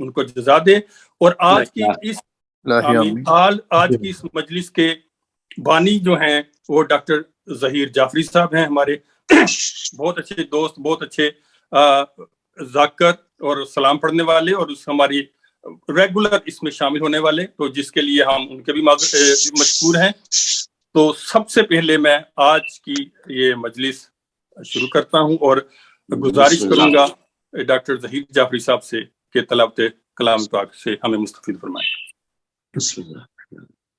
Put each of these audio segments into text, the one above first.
ان کو جزا دے. اور آج کی اس آج کی اس مجلس کے بانی جو ہیں وہ ڈاکٹر ظہیر جعفری صاحب ہیں، ہمارے بہت اچھے دوست، بہت اچھے ذاکر اور سلام پڑھنے والے، اور ہماری ریگولر اس میں شامل ہونے والے، تو جس کے لیے ہم ان کے بھی مشکور ہیں. تو سب سے پہلے میں آج کی یہ مجلس شروع کرتا ہوں اور گزارش کروں گا ڈاکٹر ظہیر جعفری صاحب سے کہ تلاوت کلام پاک سے ہمیں مستفید فرمائیں.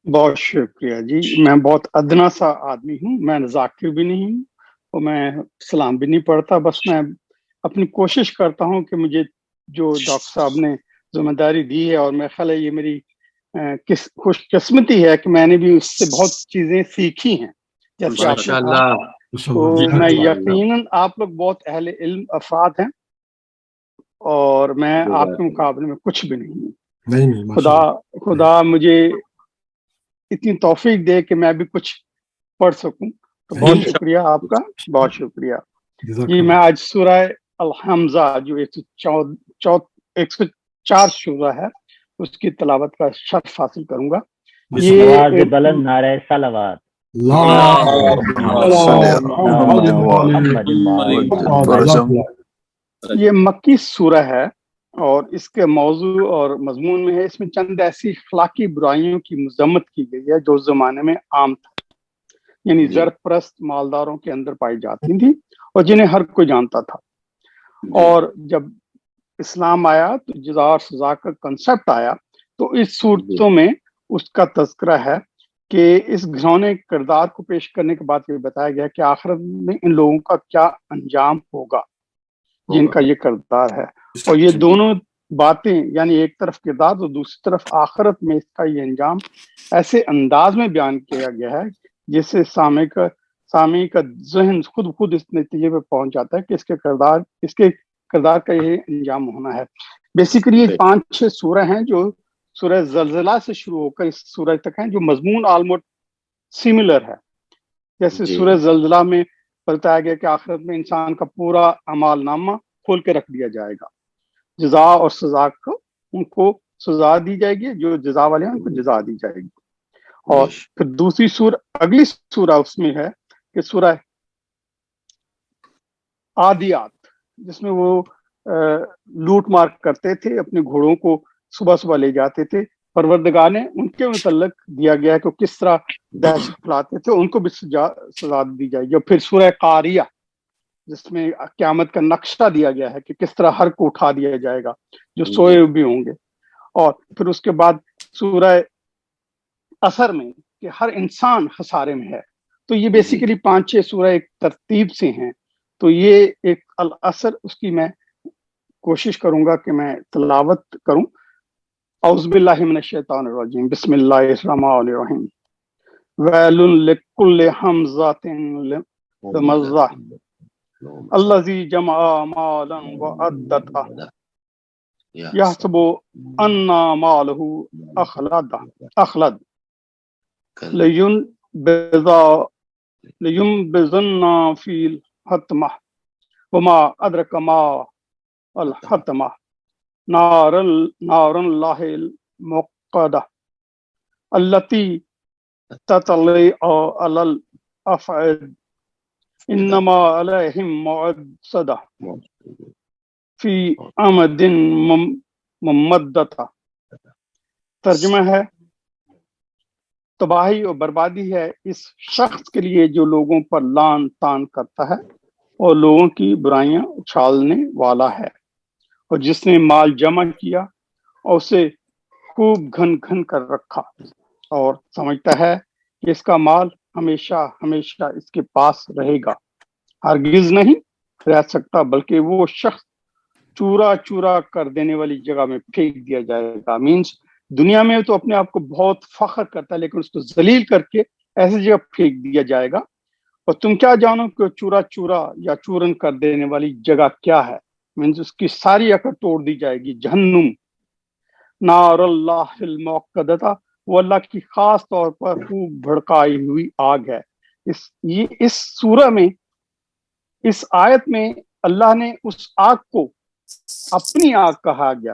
بہت شکریہ جی. میں بہت ادنا سا آدمی ہوں، میں ذاکر بھی نہیں ہوں اور میں سلام بھی نہیں پڑھتا. بس میں اپنی کوشش کرتا ہوں کہ مجھے جو ڈاکٹر صاحب نے ذمہ داری دی ہے، اور میرا خیال ہے یہ میری خوش قسمتی ہے کہ میں نے بھی اس سے بہت چیزیں سیکھی ہیں. جیسے آپ تو میں یقیناً آپ لوگ بہت اہل علم افراد ہیں اور میں آپ کے مقابلے میں کچھ بھی نہیں ہوں. خدا مجھے اتنی توفیق دے کہ میں بھی کچھ پڑھ سکوں. تو بہت شکریہ آپ کا، بہت شکریہ جی. میں آج سورہ الحمزہ جو 104 سورہ ہے اس کی تلاوت کا شرف حاصل کروں گا. یہ بلند نعرہ صلوات. یہ مکی سورہ ہے اور اس کے موضوع اور مضمون میں ہے، اس میں چند ایسی اخلاقی برائیوں کی مذمت کی گئی ہے جو زمانے میں عام تھا، یعنی زر پرست مالداروں کے اندر پائی جاتی تھی اور جنہیں ہر کوئی جانتا تھا. اور جب اسلام آیا تو جزا اور سزا کا کنسپٹ آیا، تو اس صورتوں میں اس کا تذکرہ ہے کہ اس گھرونے کردار کو پیش کرنے کے بعد یہ بتایا گیا کہ آخرت میں ان لوگوں کا کیا انجام ہوگا جن کا یہ کردار ہے. اور یہ دونوں باتیں، یعنی ایک طرف کردار تو دوسری طرف آخرت میں اس کا یہ انجام ایسے انداز میں بیان کیا گیا ہے جس سے سامع کا ذہن خود اس نتیجے پہ پہنچ جاتا ہے کہ اس کے کردار کا یہ انجام ہونا ہے. بیسیکلی یہ 5-6 سورہ ہیں جو سورہ زلزلہ سے شروع ہو کر اس سورہ تک ہیں، جو مضمون آلموسٹ سملر ہے. جیسے سورہ زلزلہ میں بتایا گیا کہ آخرت میں انسان کا پورا اعمال نامہ کھول کے رکھ دیا جائے گا، جزا اور سزا کو ان کو سزا دی جائے گی، جو جزا والے ہیں ان کو جزا دی جائے گی. اور پھر دوسری اگلی سورہ اس میں ہے کہ سورہ عادیات، جس میں وہ لوٹ مار کرتے تھے، اپنے گھوڑوں کو صبح صبح لے جاتے تھے. پروردگار نے ان کے متعلق دیا گیا ہے کہ کس طرح دہشت پھیلاتے تھے، ان کو بھی سزا دی جائے گی. اور پھر سورہ قاریہ جس میں قیامت کا نقشہ دیا گیا ہے کہ کس طرح ہر کو اٹھا دیا جائے گا جو سوئے بھی ہوں گے. اور پھر اس کے بعد سورہ اثر میں کہ ہر انسان خسارے میں ہے. تو یہ بیسیکلی 5-6 سورہ ایک ترتیب سے ہیں. تو یہ ایک الاثر، اس کی میں کوشش کروں گا کہ میں تلاوت کروں. اعوذ باللہ من الشیطان الرجیم، بسم اللہ الرحمن الرحیم. ویل لکل ہمزۃ لمزہ الذی جمع مالا وعددہ یحسب ان مالہ اخلد لینبذن فی الحطمہ وما ادرک ما الحطمہ نار اللہ الموقدہ التی تطلع علی الافئدہ انما علیہم موعدہ فی امد ممددہ. ترجمہ ہے، تباہی اور بربادی ہے اس شخص کے لیے جو لوگوں پر لان تان کرتا ہے اور لوگوں کی برائیاں اچھالنے والا ہے، اور جس نے مال جمع کیا اور اسے خوب گھن کر رکھا اور سمجھتا ہے کہ اس کا مال ہمیشہ ہمیشہ اس کے پاس رہے گا. ہرگز نہیں رہ سکتا، بلکہ وہ شخص چورا چورا کر دینے والی جگہ میں پھینک دیا جائے گا. مینس دنیا میں تو اپنے آپ کو بہت فخر کرتا ہے، لیکن اس کو ذلیل کر کے ایسی جگہ پھینک دیا جائے گا. اور تم کیا جانو کہ چورا چورا یا چورن کر دینے والی جگہ کیا ہے؟ مینس اس کی ساری عقل توڑ دی جائے گی. جہنم، نار اللہ الموقدہ، وہ اللہ کی خاص طور پر خوب بھڑکائی ہوئی آگ ہے. اس سورہ میں، اس آیت میں اللہ نے اس آگ کو اپنی آگ کہا گیا.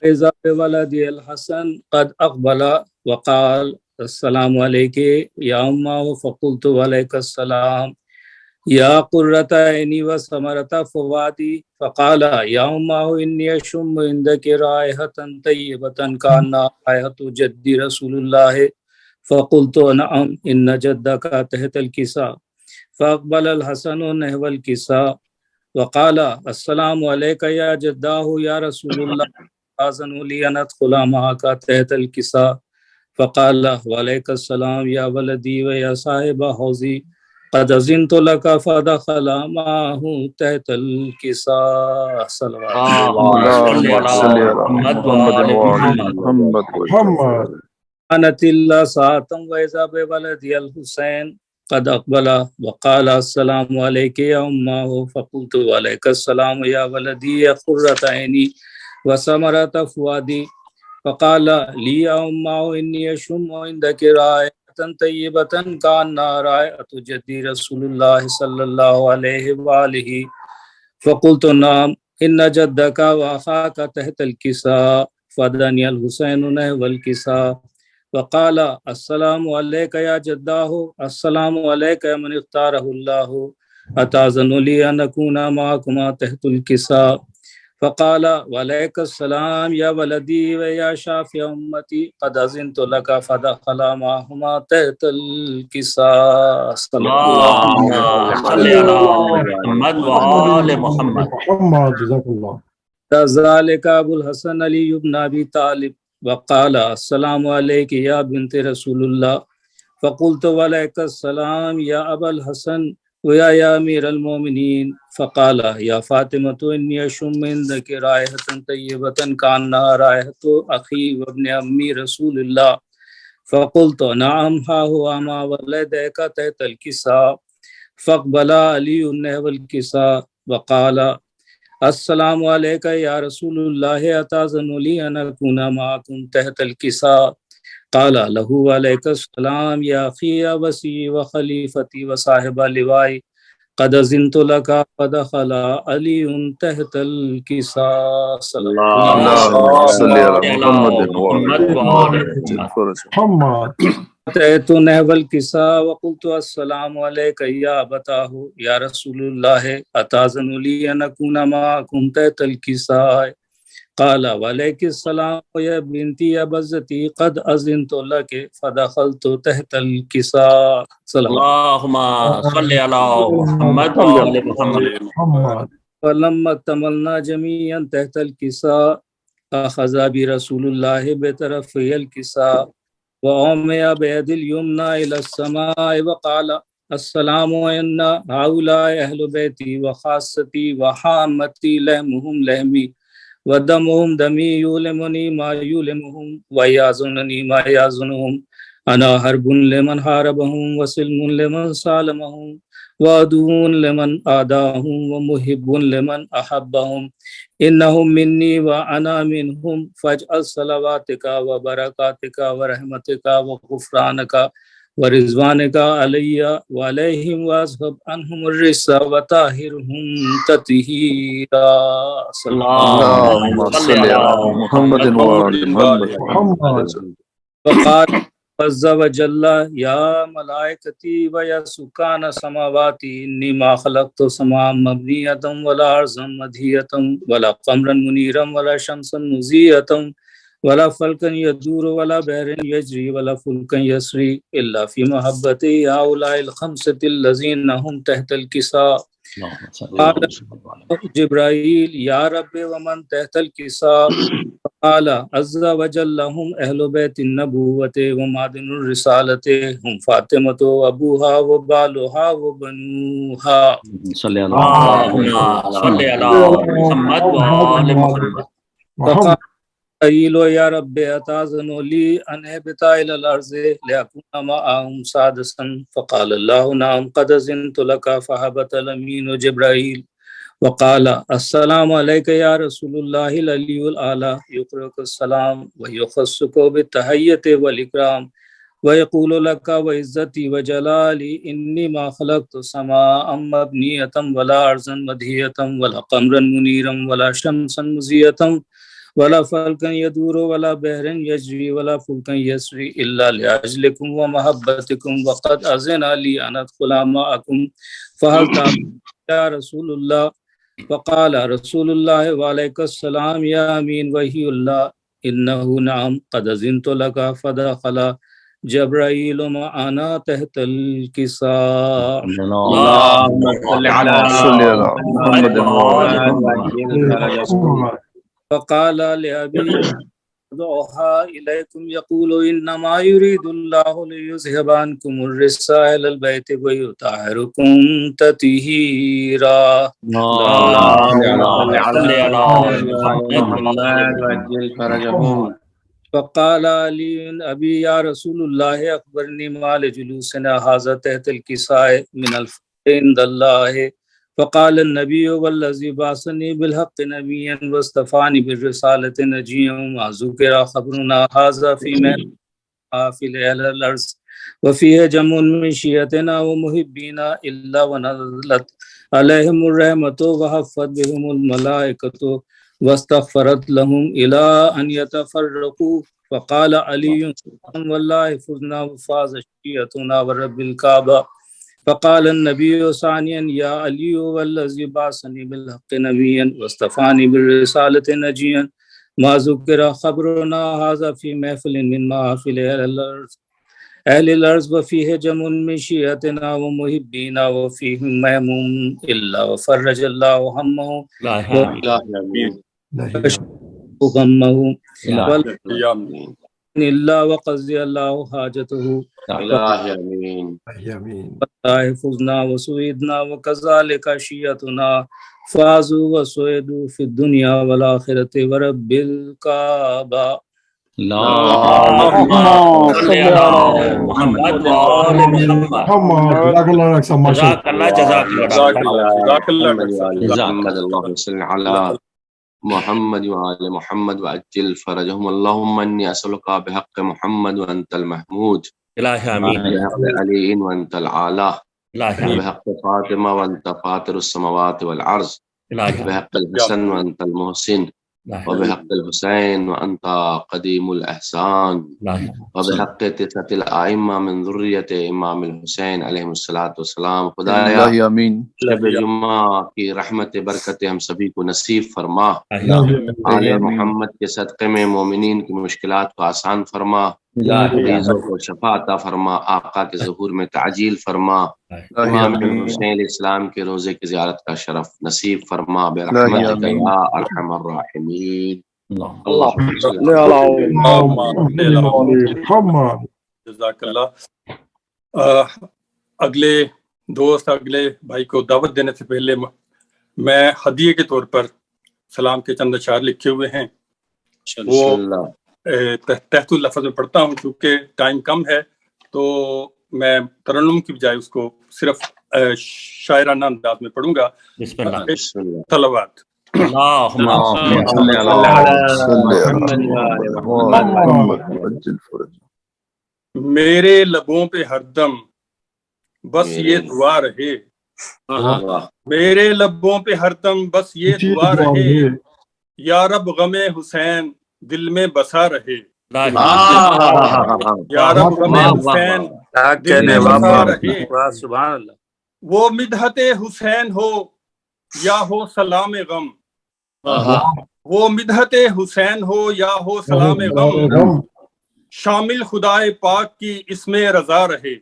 فإذا بولدي الحسن قد أقبل وقال السلام عليك يا أمه فقلت وعليك السلام يا قرة عيني وثمرة فؤادي فقال يا أمه إني أشم عندك رائحة طيبة كأنها رائحة جدي رسول الله فقلت نعم إن جدك تحت الكساء فأقبل الحسن نحو الكساء وقال السلام عليك يا جداه يا رسول الله آذن لي أن أدخل معك تحت الكساء فقال وعليك السلام يا ولدي ويا صاحب حوزي قد أذنت لك فدخل معه تحت الكساء صلوات اللهم صل على محمد وآل محمد محمد. كانت إلا ساعة وإذا بولدي الحسين قد أقبل وقال السلام عليك يا أمه فقلت وعليك السلام يا ولدي يا قرة عيني وثمرة فؤادي فقال لي يا أمه إني أشم عندك رائحة طيبة كأنها رائحة جدي رسول الله صلى الله عليه وآله فقلت نعم إن جدك وأخاك تحت الكساء فدني الحسين نحو الكساء وقال السلام عليك يا جداه السلام عليك يا من اختاره الله أتأذن لي أن أكون معكما تحت الكساء فقال وعليك السلام يا ولدي ويا شافي أمتي قد أذنت لك فدخل معهما تحت الكساء اللهم صل على محمد وآل محمد. محمد جزاك الله. ذلك أبو الحسن علي بن أبي طالب وقال السلام عليك يا بنت رسول الله فقلت وعليك السلام يا أبا الحسن ويا أمير المؤمنين فقال يا فاطمة إني أشم عندك رائحة طيبة كأنها رائحة أخي وابن أمي رسول الله فقلت نعم ها هو ما ولدك تحت الكساء فاقبل علي نحو الكساء وقال السلام عليك يا رسول الله أتأذن لي أن أكون معكم تحت الكساء قال له وعليك السلام يا أخي يا وسي وخليفتي وصاحب لواي قد أذنت لك فدخل علي تحت الكساء اللهم صل على محمد وآل محمد. أتيت نحو الكساء وقلت السلام عليك يا أبتاه يا رسول الله أتأذن لي أن أكون معكم تحت الكساء قال وعليك السلام يا بنتي يا بزتي قد أذنت لك فدخلت تحت الكساء اللهم صل على محمد وآل محمد. فلما اكتملنا جميعا تحت الكساء أخذ برسول الله بطرفي الكساء وأومئ بيد اليمنى إلى السماء وقال السلام إن هؤلاء أهل بيتي وخاصتي وحامتي لحمهم لحمي ودمهم دمي يؤلمني ما يؤلمهم ويحزنني ما يحزنهم أنا حرب لمن حاربهم وسلم لمن سالمهم وعدو لمن عاداهم ومحب لمن أحبهم إنهم مني وأنا منهم فاجعل صلواتك وبركاتك ورحمتك وغفرانك ورضوانك علي وعليهم واذهب عنهم الرجس وطهرهم تطهيرا. اللهم صل على محمد وآل محمد. وقال عز وجل يا ملائكتي ويا سكان سماواتي إني ما خلقت سماء مبنية ولا أرضا مدهية ولا قمرا منيرا ولا شمسا مضيئة ولا فلكا يدور ولا بحر يجري ولا فلكا يسري إلا في محبتي هؤلاء الخمسة الذين هم تحت الكساء. قال جبرائيل يا رب ومن تحت الكساء قال عز وجل هم أهل بيت النبوة ومعدن الرسالة هم فاطمة وأبوها وبالها وبنوها. اللهم صل على محمد وآل محمد. فقال جبرائيل يا رب أتأذن لي أن أهبط إلى الأرض لأكون معهم سادسا فقال الله نعم قد أذنت لك فهبط الأمين جبرائيل وقال السلام عليك يا رسول الله العلي الأعلى يقرئك السلام ويخصك بالتحية والإكرام ويقول لك وعزتي وجلالي إني ما خلقت سماء مبنية ولا أرضا مدهية ولا قمرا منيرا ولا شمسا مضيئة ولا فلکا یدور ولا بحر یجری ولا فلکا یسری الا لاجلکم ومحبتکم وقد اذن لی ان ادخل معکم فهل تعلمون یا رسول اللہ فقال رسول اللہ وعلیک السلام یا امین وحی اللہ انه نعم قد اذنت لك فدخل جبرائیل معنا تحت الکساء اللهم صل على محمد فقال لأبي ضعها إليكم يقول إنما يريد الله ليذهب عنكم الرجس أهل البيت ويطهركم تطهيرا. فقال علي أبي يا رسول الله أخبرني ما لجلوسنا هذا تحت الكساء من الفضل عند الله. فقال النبي والذي بعثني بالحق نبيا واصطفاني بالرسالة نجيا وما ذكر خبرنا هذا في محافل أهل الأرض وفيه جمع من شيعتنا ومحبينا إلا ونزلت عليهم الرحمة وحفت بهم الملائكة واستغفرت لهم إلى أن يتفرقوا. فقال علي والله فزنا وفاز شيعتنا ورب الكعبة. فقال النبي ثانيا يا علي والذي بعثني بالحق نبيا واصطفاني بالرسالة نجيا ما ذكر خبرنا هذا في محفل من محافل أهل الأرض وفيه جمع من شيعتنا ومحبينا وفيهم مهموم إلا وفرج الله همه وغمه إلا وقضي الله حاجته فزنا وسويدنا وكذلك شيعتنا فازوا وسويدوا في الدنيا والآخرة ورب الكعبة. اللهم صل على محمد وآل محمد. جزاك الله اللهم صل على محمد وآل محمد وعجل فرجهم. اللهم إني أسألك بحق محمد وأنت المحمود، إلهي آمين، بحق علي وأنت الأعلى، إلهي بحق فاطمة وأنت فاطر السماوات والأرض، إلهي بحق الحسن وأنت المحسن، وبحق الحسين وأنت قديم الإحسان، وبحق تسعة الأئمة من ذرية إمام الحسين عليهم الصلاة والسلام. خدایا شب جمعہ کی رحمت برکت ہم سبھی کو نصیب فرما. آل محمد کے صدقے میں مومنین کی مشکلات کو آسان فرما، مریضوں کو شفا عطا فرما، آقا کے ظہور میں تعجیل فرما، امام حسین علیہ السلام کے روزے کی زیارت کا شرف نصیب فرما برحمتک یا ارحم الراحمین. جزاک اللہ. اگلے دوست اگلے بھائی کو دعوت دینے سے پہلے میں ہدیے کے طور پر سلام کے چند اشعار لکھے ہوئے ہیں، وہ تحت اللفظ میں پڑھتا ہوں. چونکہ ٹائم کم ہے تو میں ترنم کی بجائے اس کو صرف شاعرانہ انداز میں پڑھوں گا. صلوات. میرے لبوں پہ ہردم بس یہ دعا رہے، میرے لبوں پہ ہردم بس یہ دعا رہے، یا رب غم حسین دل میں بسا رہے، یا رب غم حسین دل میں بسا رہے. سبحان اللہ. وہ مدحت حسین ہو یا ہو سلام غم، وہ مدحت حسین ہو یا ہو سلام غم، شامل خدائے پاک کی اس میں رضا رہے.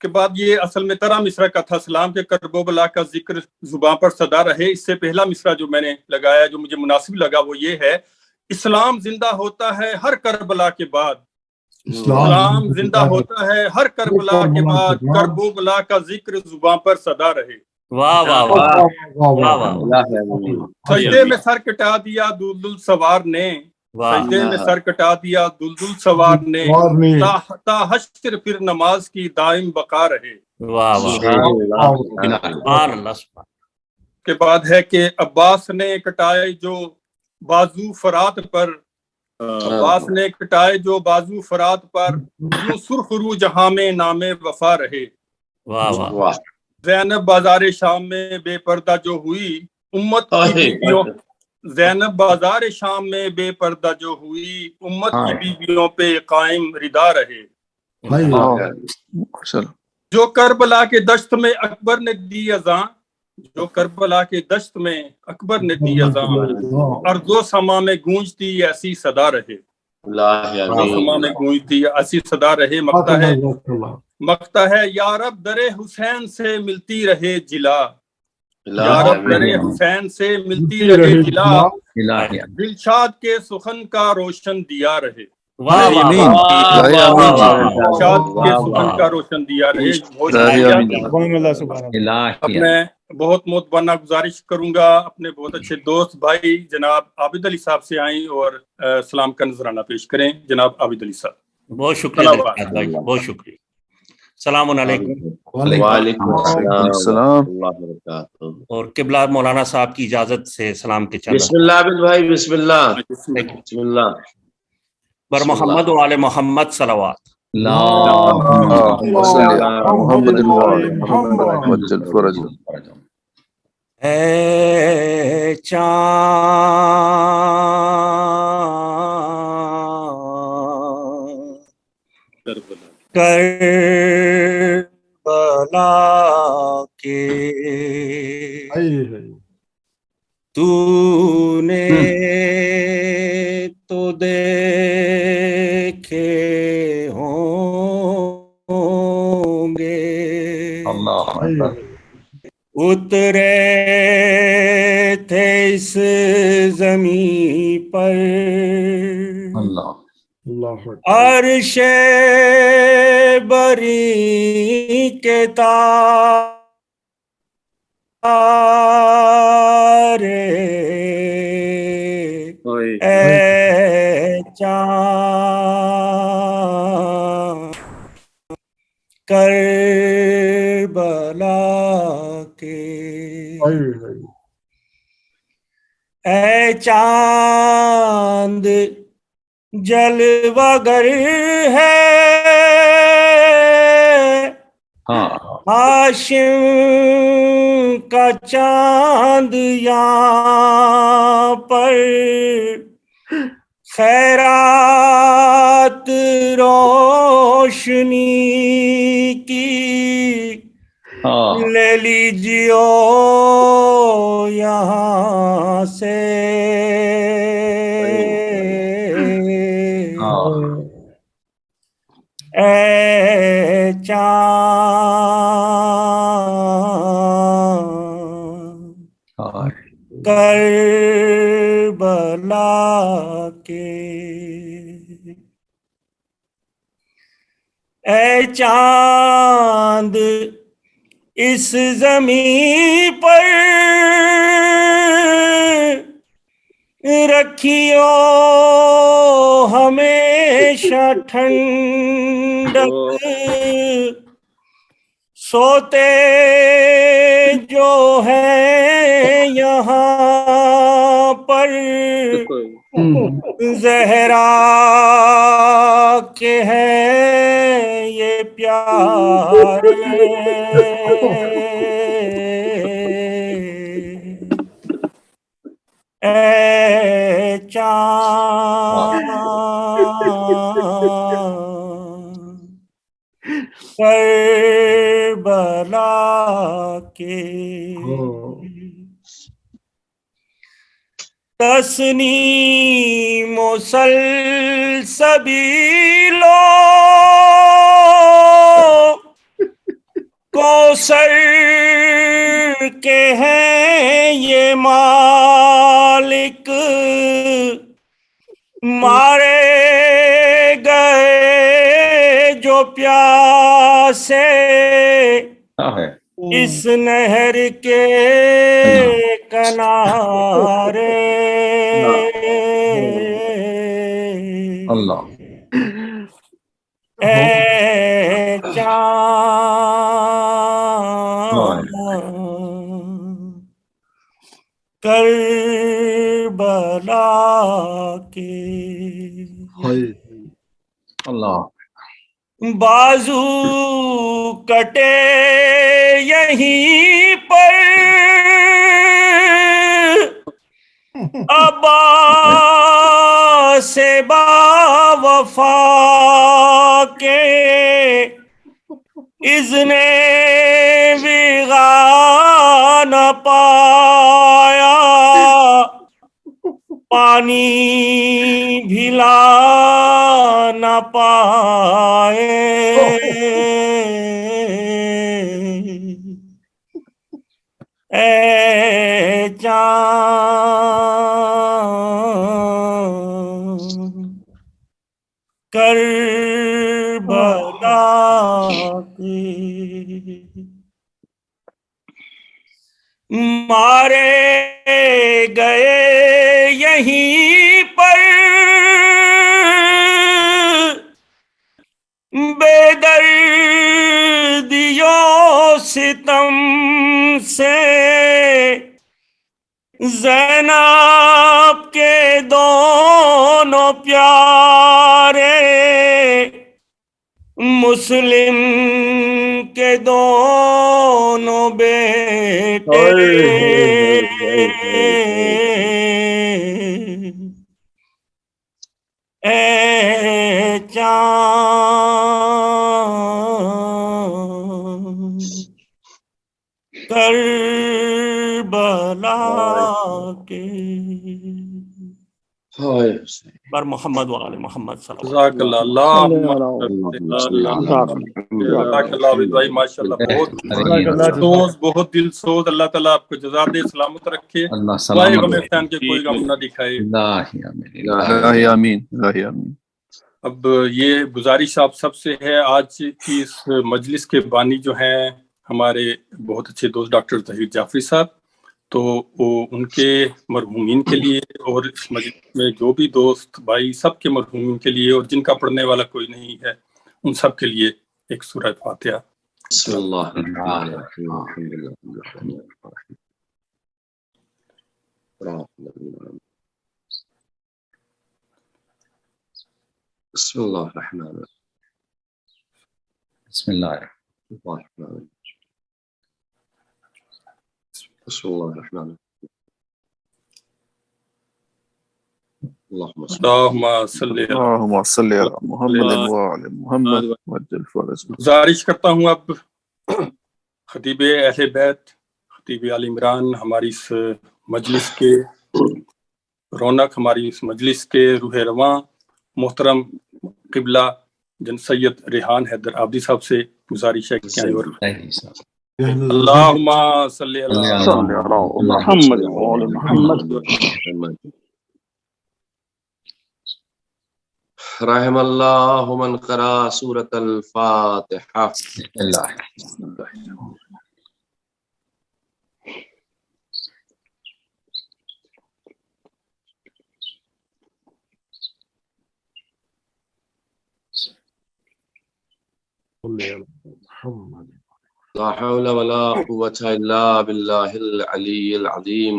کے بعد یہ اصل میں ترا مصرع کا تھا، سلام کے کرب و بلا کا ذکر زباں پر صدا رہے. اس سے پہلا مصرع جو میں نے لگایا جو مجھے مناسب لگا وہ یہ ہے، اسلام زندہ ہوتا ہے ہر کربلا کے بعد، اسلام زندہ ہوتا ہے ہر کربلا کے بعد، کرب و بلا کا ذکر زباں پر صدا رہے. واہ واہ واہ. سجدے میں سر کٹا دیا دلدل سوار نے، سجدے میں سر کٹا دیا دلدل سوار نے، تا حشر پھر نماز کی دائم بقا رہے. کے بعد ہے کہ عباس نے کٹائے جو بازو فرات پر، عباس نے کٹائے جو بازو فرات پر، یوں سرخ رو جہاں میں نام وفا رہے. زینب بازار شام میں بے پردہ جو ہوئی امت کی بیویوں زینب بازار شام میں بے پردہ جو ہوئی امت کی بیویوں پہ قائم ردا رہے. جو کربلا کے دشت میں اکبر نے دی اذاں جو کربلا کے دشت میں اکبر نے دی اذاں ارض و سما میں گونجتی ایسی صدا رہے. سما میں گونجتی ایسی صدا رہے. مقتا ہے یا رب در حسین سے ملتی رہے جلا. یا رب در حسین سے ملتی رہے جلا. دلشاد کے سخن کا روشن دیا رہے. دلشاد کے سخن کا روشن دیا رہے. میں بہت متبانہ گزارش کروں گا اپنے بہت اچھے دوست بھائی جناب عابد علی صاحب سے آئیں اور سلام کا نذرانہ پیش کریں. جناب عابد علی صاحب. بہت شکریہ بھائی، بہت شکریہ. السلام علیکم. وعلیکم السلام. اور قبلہ مولانا صاحب کی اجازت سے سلام کے چند. بسم اللہ عابد بھائی، بسم اللہ. بسم اللہ. بر محمد و آل محمد صلوات. اے چاند کربلا کے تو نے تو دیکھے ہوں گے اترے تھے اس زمین پر عرش بری کے تارے اے چاند کربلا کے. اے چاند جلوہ گر ہے ہاشم کا چاند یہاں پر خیرات روشنی کی لے لیجیو یہاں سے. اے چاند کربلا کے. اے چاند اس زمین پر رکھیو ہمیشہ ٹھنڈک. سوتے جو ہے یہاں پر زہرا کے ہے یہ پیارے. اے چاند کربلا کے. تسنیم و سلسبیلو کوثر کے ہیں یہ مالک. مارے گئے جو پیاسے اس نہر کے کنارے. اے چاند کربلا کے. بازو کٹے یہیں پر عباس با وفا کے اذن وغا نہ پایا، پانی بھلا نہ پائے، اے چاند کربلا کے مارے گئے یہیں پر بے دردیوں ستم سے، زینب کے دونوں پیارے، مسلم کے دونوں بیٹے، اے چاند کربلا کے بر محمد و آل محمد صلی اللہ جزاک اللہ، اللہم جزاک اللہ بھائی، ماشاء اللہ بہت دل سوز، اللہ تعالیٰ آپ کو جزا دے، سلامت رکھے، سوائے غم احسان کے کوئی غم نہ دکھائے۔ آمین آمین۔ اب یہ گزارش آپ سب سے ہے، آج کی اس مجلس کے بانی جو ہیں ہمارے بہت اچھے دوست ڈاکٹر ظہیر جعفری صاحب، تو وہ ان کے مرحومین کے لیے اور اس مجلس میں جو بھی دوست بھائی سب کے مرحومین کے لیے، اور جن کا پڑھنے والا کوئی نہیں ہے ان سب کے لیے ایک سورہ فاتحہ۔ بسم اللہ الرحمن الرحیم، الحمدللہ رب العالمین الرحمن الرحیم، بسم اللہ الرحمن الرحیم، بسم اللہ الرحمن الرحیم، بسم اللہ الرحمن الرحیم، اللہم صلی اللہم صلی علی محمد وعلی محمد وعجل فرج۔ گزارش کرتا ہوں اب خطیب اہل بیت، خطیب آل عمران، ہماری اس مجلس کے رونق، ہماری اس مجلس کے روح رواں، محترم قبلہ جن سید ریحان حیدر آبادی صاحب سے گزارش ہے کہ اور اللہم صلی علی محمد وعلی محمد۔ رحم اللہ من قرأ سورۃ الفاتحہ۔ لا حول ولا قوة الا باللہ العلی العظیم۔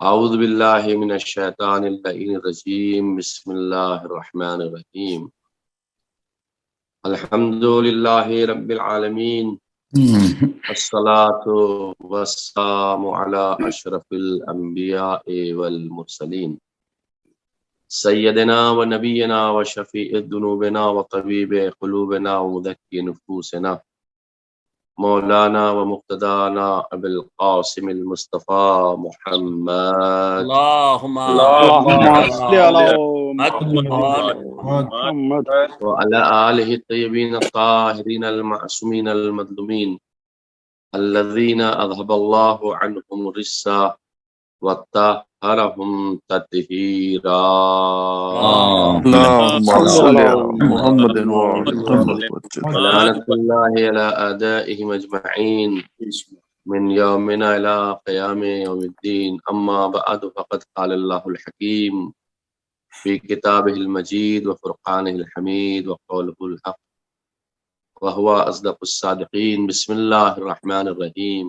اعوذ باللہ من الشیطان اللعین الرجیم، بسم اللہ الرحمن الرحیم، الحمد للہ رب العالمین، الصلاة والسلام علی اشرف الانبیاء والمرسلین، سیدنا و نبینا و شفیع ذنوبنا و طبیب قلوبنا و مذکی نفوسنا، مولانا و مقتدانا ابو القاسم المصطفیٰ محمد، اللہم صلی علی محمد وعلى آلہ الطیبین الطاہرین المعصومین المظلومین الذین اذهب اللہ عنہم الرجس وطہرہم تطہیرا۔ اللہم صلی علی محمد وعلی محمد ولعنۃ اللہ علی اعدائہم اجمعین من یومنا الى قیام یوم الدین، اما بعد فقد قال اللہ الحکیم فی کتابہ المجید وفرقانہ الحمید وقولہ الحق وهو اصدق الصادقین۔ بسم اللہ الرحمن الرحیم،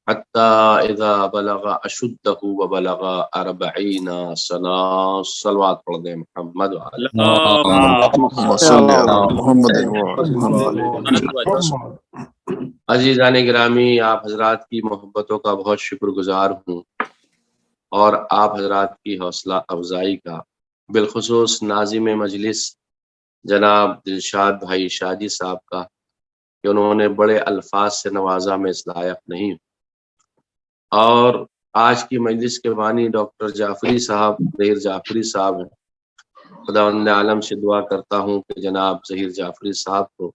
حتى إذا بلغ أشده وبلغ 40 سنة. صلوات پڑھ دیں محمد وعلى اللهم صل على محمد وعلى محمد. عزیزان گرامی، آپ حضرات کی محبتوں کا بہت شکر گزار ہوں، اور آپ حضرات کی حوصلہ افزائی کا، بالخصوص ناظم مجلس جناب دلشاد بھائی شادی صاحب کا، کہ انہوں نے بڑے الفاظ سے نوازا، میں اس لائق نہیں ہوں. اور آج کی مجلس کے بانی ڈاکٹر جعفری صاحب، ظہیر جعفری صاحب ہیں. خداوند عالم سے دعا کرتا ہوں کہ جناب ظہیر جعفری صاحب کو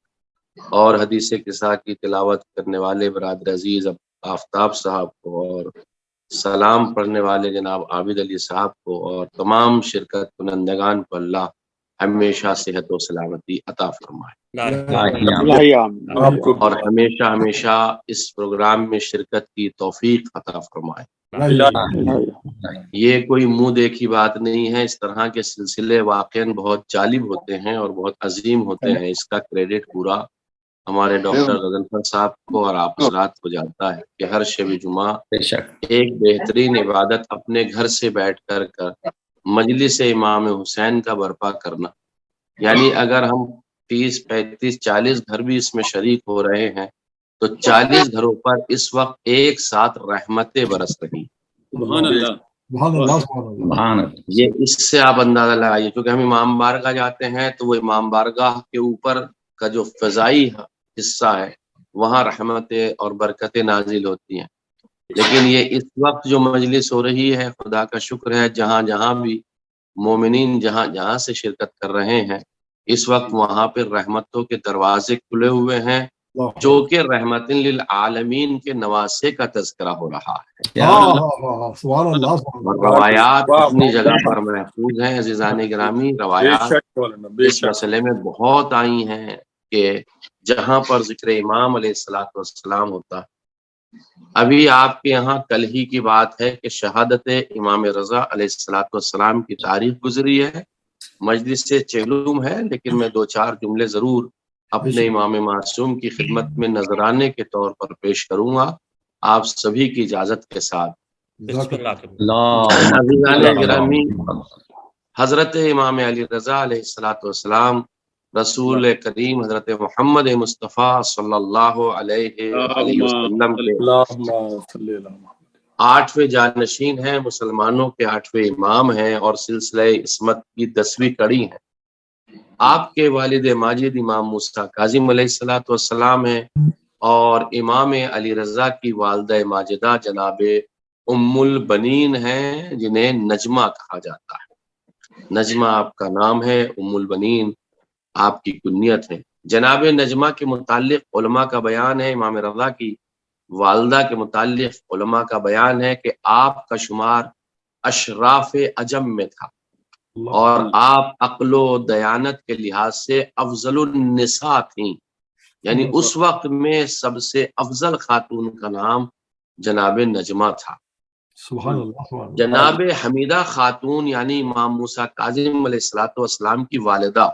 اور حدیث قصہ کی تلاوت کرنے والے برادر عزیز آفتاب صاحب کو، اور سلام پڑھنے والے جناب عابد علی صاحب کو، اور تمام شرکت کنندگان کو اللہ ہمیشہ صحت و سلامتی عطا فرمائے، اور ہمیشہ ہمیشہ اس پروگرام میں شرکت کی توفیق عطا فرمائے. یہ کوئی منہ دیکھی بات نہیں ہے، اس طرح کے سلسلے واقعاً بہت جالب ہوتے ہیں اور بہت عظیم ہوتے ہیں. اس کا کریڈٹ پورا ہمارے ڈاکٹر غضنفر صاحب کو اور آپ حضرات کو جاتا ہے کہ ہر شب جمعہ ایک بہترین عبادت اپنے گھر سے بیٹھ کر مجلس امام حسین کا برپا کرنا. یعنی اگر ہم 30 35 40 گھر بھی اس میں شریک ہو رہے ہیں تو 40 گھروں پر اس وقت ایک ساتھ رحمتیں برس رہی. سبحان اللہ، یہ اس سے آپ اندازہ لگائیے، کیونکہ ہم امام بارگاہ جاتے ہیں تو وہ امام بارگاہ کے اوپر کا جو فضائی حصہ ہے وہاں رحمتیں اور برکتیں نازل ہوتی ہیں. لیکن یہ اس وقت جو مجلس ہو رہی ہے، خدا کا شکر ہے، جہاں جہاں بھی مومنین جہاں جہاں سے شرکت کر رہے ہیں اس وقت وہاں پہ رحمتوں کے دروازے کھلے ہوئے ہیں، جو کہ رحمت للعالمین کے نواسے کا تذکرہ ہو رہا ہے. روایات اپنی جگہ پر محفوظ ہیں. عزیزان گرامی، روایات اس مسئلے میں بہت آئی ہیں کہ جہاں پر ذکر امام علیہ السلام ہوتا ہے. ابھی آپ کے یہاں کل ہی کی بات ہے کہ شہادت امام رضا علیہ السلام کی تاریخ گزری ہے. مجلس سے چہلوم ہے، لیکن میں 2-4 جملے ضرور اپنے امام معصوم کی خدمت میں نذرانے کے طور پر پیش کروں گا، آپ سبھی کی اجازت کے ساتھ. عزیزان گرامی، حضرت امام علی رضا علیہ السلام رسول کریم حضرت محمد مصطفیٰ صلی اللہ علیہ وسلم کے 8ویں جانشین ہیں، مسلمانوں کے 8ویں امام ہیں، اور سلسلہ عصمت کی 10ویں کڑی ہیں. آپ کے والد ماجد امام موسیٰ کاظم علیہ السلام ہیں، اور امام علی رضا کی والدہ ماجدہ جناب ام البنین ہیں، جنہیں نجمہ کہا جاتا ہے. نجمہ آپ کا نام ہے، ام البنین آپ کی کنیت ہے. جناب نجمہ کے متعلق علماء کا بیان ہے، امام رضا کی والدہ کے متعلق علماء کا بیان ہے کہ آپ کا شمار اشراف عجم میں تھا، اور آپ عقل و دیانت کے لحاظ سے افضل النساء تھیں. یعنی اس وقت میں سب سے افضل خاتون کا نام جناب نجمہ تھا. جناب حمیدہ خاتون یعنی امام موسیٰ کاظم علیہ السلام کی والدہ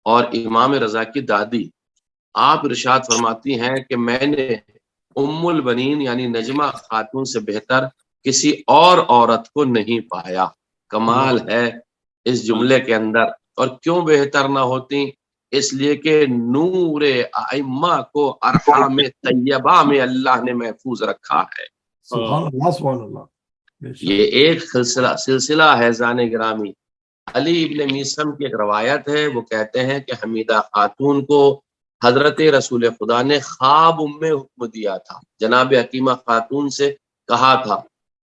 اور امام رضا کی دادی، آپ ارشاد فرماتی ہیں کہ میں نے ام البنین یعنی نجمہ خاتون سے بہتر کسی اور عورت کو نہیں پایا. کمال ہے اس جملے کے اندر. اور کیوں بہتر نہ ہوتی؟ اس لیے کہ نور ائمہ کو ارحام طیبہ میں اللہ نے محفوظ رکھا ہے. یہ ایک سلسلہ ہے. زان گرامی، علی ابن میسم کی ایک روایت ہے، وہ کہتے ہیں کہ حمیدہ خاتون کو حضرت رسول خدا نے خواب میں حکم دیا تھا، جناب حکیمہ خاتون سے کہا تھا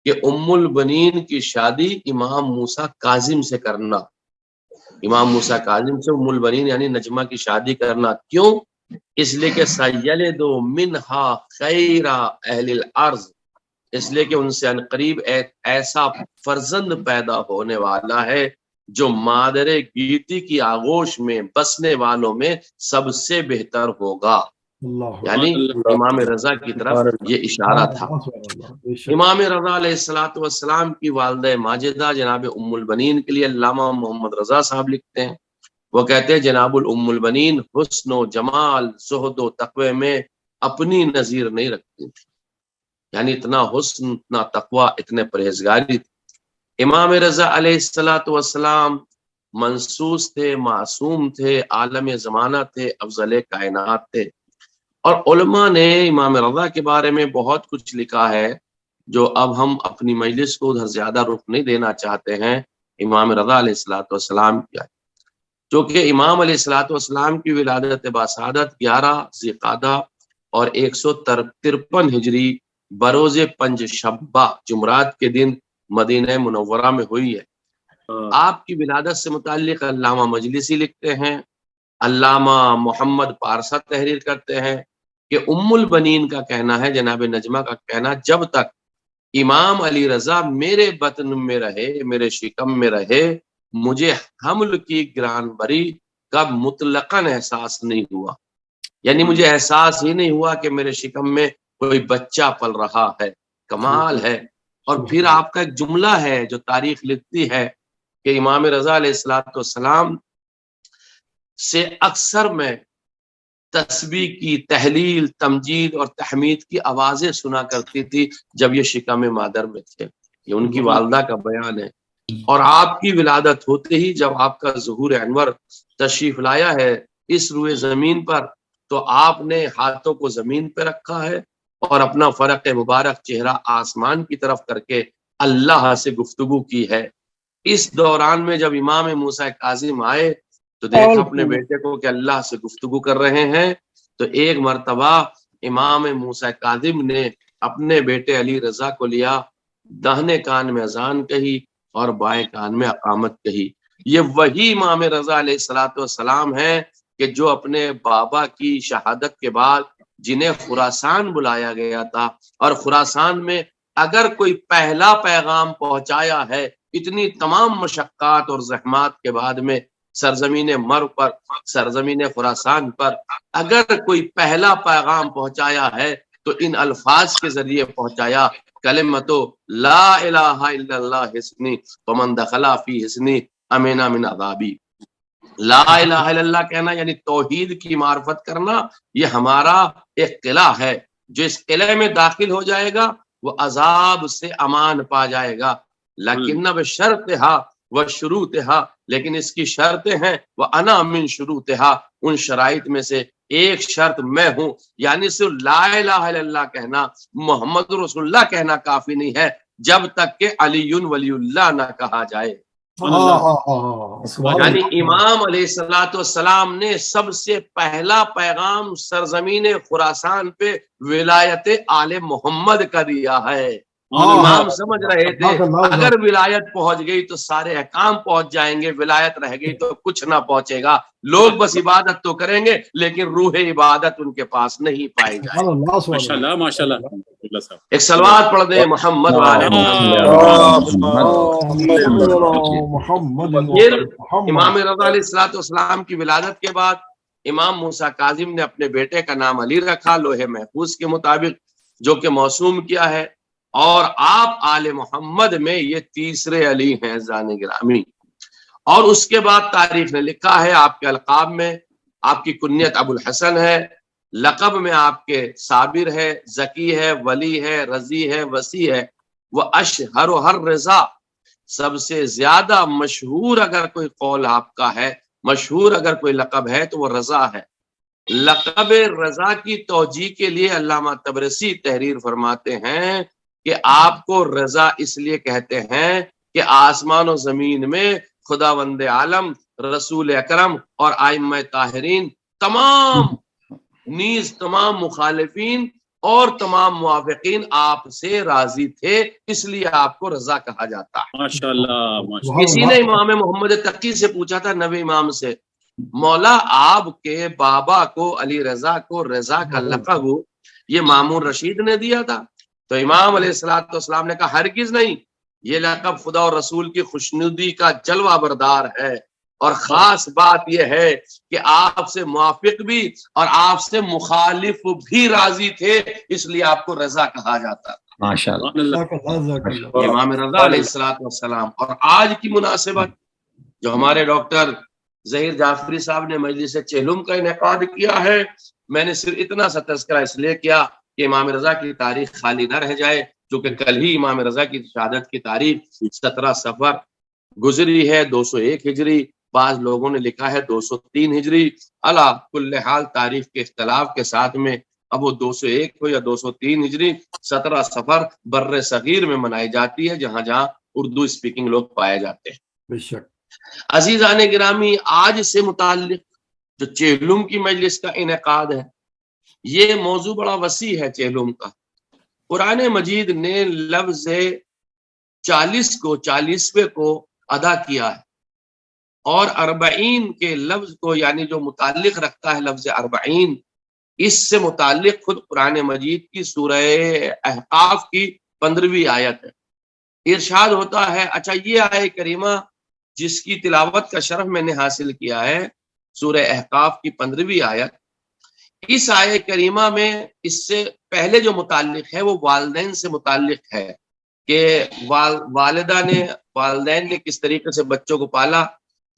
کہ ام البنین کی شادی امام موسیٰ کاظم سے کرنا. امام موسیٰ کاظم سے ام البنین یعنی نجمہ کی شادی کرنا. کیوں؟ اس لیے کہ سیلد منہا خیر اہل الارض، اس لیے کہ ان سے عنقریب ایسا فرزند پیدا ہونے والا ہے جو مادر گیتی کی آغوش میں بسنے والوں میں سب سے بہتر ہوگا. یعنی امام رضا کی طرف یہ اشارہ تھا. امام رضا علیہ السلام کی والدہ ماجدہ جناب ام البنین کے لیے علامہ محمد رضا صاحب لکھتے ہیں، وہ کہتے ہیں جناب الام البنین حسن و جمال، زہد و تقوی میں اپنی نظیر نہیں رکھتی تھی. یعنی اتنا حسن، اتنا تقوی، اتنے پرہیزگاری. امام رضا علیہ الصلوۃ والسلام منصوص تھے، معصوم تھے، عالم زمانہ تھے، افضل کائنات تھے. اور علماء نے امام رضا کے بارے میں بہت کچھ لکھا ہے جو اب ہم اپنی مجلس کو ادھر زیادہ رخ نہیں دینا چاہتے ہیں. امام رضا علیہ الصلوۃ والسلام کیا ہے، جو کہ امام علیہ الصلوۃ والسلام کی ولادت باسعادت 11 ذی-القعدہ اور 153 ہجری بروز پنج شبہ جمعرات کے دن مدینہ منورہ میں ہوئی ہے. آپ کی ولادت سے متعلق علامہ مجلسی لکھتے ہیں، علامہ محمد پارسا تحریر کرتے ہیں کہ ام البنین کا کہنا ہے، جناب نجمہ کا کہنا، جب تک امام علی رضا میرے بطن میں رہے، میرے شکم میں رہے، مجھے حمل کی گران بری کا مطلقاً احساس نہیں ہوا. یعنی مجھے احساس ہی نہیں ہوا کہ میرے شکم میں کوئی بچہ پل رہا ہے. کمال ہے. اور پھر آپ کا ایک جملہ ہے جو تاریخ لکھتی ہے کہ امام رضا علیہ السلام سے اکثر میں تسبیح کی، تحلیل، تمجید اور تحمید کی آوازیں سنا کرتی تھی جب یہ شکم مادر میں تھے. یہ ان کی والدہ کا بیان ہے. اور آپ کی ولادت ہوتے ہی جب آپ کا ظہور انور تشریف لایا ہے اس روئے زمین پر، تو آپ نے ہاتھوں کو زمین پہ رکھا ہے اور اپنا فرق مبارک چہرہ آسمان کی طرف کر کے اللہ سے گفتگو کی ہے. اس دوران میں جب امام موسیٰ کاظم آئے تو دیکھا اپنے بیٹے کو کہ اللہ سے گفتگو کر رہے ہیں. تو ایک مرتبہ امام موسیٰ کاظم نے اپنے بیٹے علی رضا کو لیا، داہنے کان میں اذان کہی اور بائیں کان میں اقامت کہی. یہ وہی امام رضا علیہ السلام ہیں کہ جو اپنے بابا کی شہادت کے بعد جنہیں خراسان بلایا گیا تھا، اور خراسان میں اگر کوئی پہلا پیغام پہنچایا ہے اتنی تمام مشقات اور زحمات کے بعد میں، سرزمین مرو پر، سرزمین خراسان پر اگر کوئی پہلا پیغام پہنچایا ہے تو ان الفاظ کے ذریعے پہنچایا، کلمتو لا الہ الا اللہ حسنی ومن دخل فی حسنی امنا من عذابی. لا الہ الا اللہ کہنا یعنی توحید کی معرفت کرنا، یہ ہمارا ایک قلعہ ہے. جو اس قلعے میں داخل ہو جائے گا وہ عذاب سے امان پا جائے گا. لیکن بشرطھا وشروطھا، لیکن اس کی شرطیں ہیں، وانا من شروطھا، ان شرائط میں سے ایک شرط میں ہوں. یعنی صرف لا الہ الا اللہ کہنا، محمد رسول اللہ کہنا کافی نہیں ہے جب تک کہ علی ولی اللہ نہ کہا جائے. یعنی امام علیہ السلام نے سب سے پہلا پیغام سرزمین خراسان پہ ولایت آل محمد کا دیا ہے. امام سمجھ رہے تھے اگر ولایت پہنچ گئی تو سارے احکام پہنچ جائیں گے، ولایت رہ گئی تو کچھ نہ پہنچے گا. لوگ بس عبادت تو کریں گے لیکن روح عبادت ان کے پاس نہیں پائی جائے. ماشاءاللہ ماشاءاللہ. ایک سلوات پڑھ دیں محمد والے محمد. امام رضا علیہ السلام کی ولادت کے بعد امام موسیٰ کاظم نے اپنے بیٹے کا نام علی رکھا لوح محفوظ کے مطابق، جو کہ موسوم کیا ہے. اور آپ آل محمد میں یہ تیسرے علی ہیں زان گرامی. اور اس کے بعد تاریخ نے لکھا ہے آپ کے القاب میں آپ کی کنیت ابو الحسن ہے، لقب میں آپ کے صابر ہے، ذکی ہے، ولی ہے، رضی ہے، وسیع ہے. وہ اشہر و ہر رضا، سب سے زیادہ مشہور اگر کوئی قول آپ کا ہے، مشہور اگر کوئی لقب ہے تو وہ رضا ہے. لقب رضا کی توجیہ کے لیے علامہ طبرسی تحریر فرماتے ہیں کہ آپ کو رضا اس لیے کہتے ہیں کہ آسمان و زمین میں خداوند عالم، رسول اکرم اور ائمہ طاہرین تمام نیز تمام مخالفین اور تمام موافقین آپ سے راضی تھے، اس لیے آپ کو رضا کہا جاتا ہے. ماشاءاللہ. کسی نے امام محمد تقی سے پوچھا تھا، نبی امام سے، مولا آپ کے بابا کو علی رضا کو رضا کا لقب یہ مامون رشید نے دیا تھا؟ تو امام علیہ السلام نے کہا ہرگز نہیں، یہ لقب خدا اور رسول کی خوشنودی کا جلوہ بردار ہے، اور خاص بات یہ ہے کہ آپ سے موافق بھی اور آپ سے مخالف بھی راضی تھے، اس لیے آپ کو رضا کہا جاتا ہے. ماشاءاللہ. امام رضا علیہ السلام. اور آج کی مناسبت جو ہمارے ڈاکٹر ظہیر جعفری صاحب نے مجلس چہلم کا انعقاد کیا ہے، میں نے صرف اتنا سا تذکرہ اس لیے کیا کہ امام رضا کی تاریخ خالی نہ رہ جائے، چونکہ کل ہی امام رضا کی شہادت کی تاریخ 17 صفر گزری ہے 201 ہجری، بعض لوگوں نے لکھا ہے 203 ہجری۔ علی کل حال تاریخ کے اختلاف کے ساتھ میں اب وہ 201 ہو یا 203 ہجری 17 صفر بر صغیر میں منائی جاتی ہے، جہاں جہاں اردو اسپیکنگ لوگ پائے جاتے ہیں۔ بے شک عزیزان گرامی، آج سے متعلق جو چہلم کی مجلس کا انعقاد ہے، یہ موضوع بڑا وسیع ہے چہلم کا۔ قرآن مجید نے لفظ 40ویں کو ادا کیا ہے، اور 40 کے لفظ کو یعنی جو متعلق رکھتا ہے لفظ 40، اس سے متعلق خود قرآن مجید کی سورہ احقاف کی 15ویں آیت ہے۔ ارشاد ہوتا ہے، اچھا یہ آیت کریمہ جس کی تلاوت کا شرف میں نے حاصل کیا ہے، سورہ احقاف کی 15ویں آیت، اس آیت کریمہ میں اس سے پہلے جو متعلق ہے وہ والدین سے متعلق ہے، کہ والدین نے کس طریقے سے بچوں کو پالا،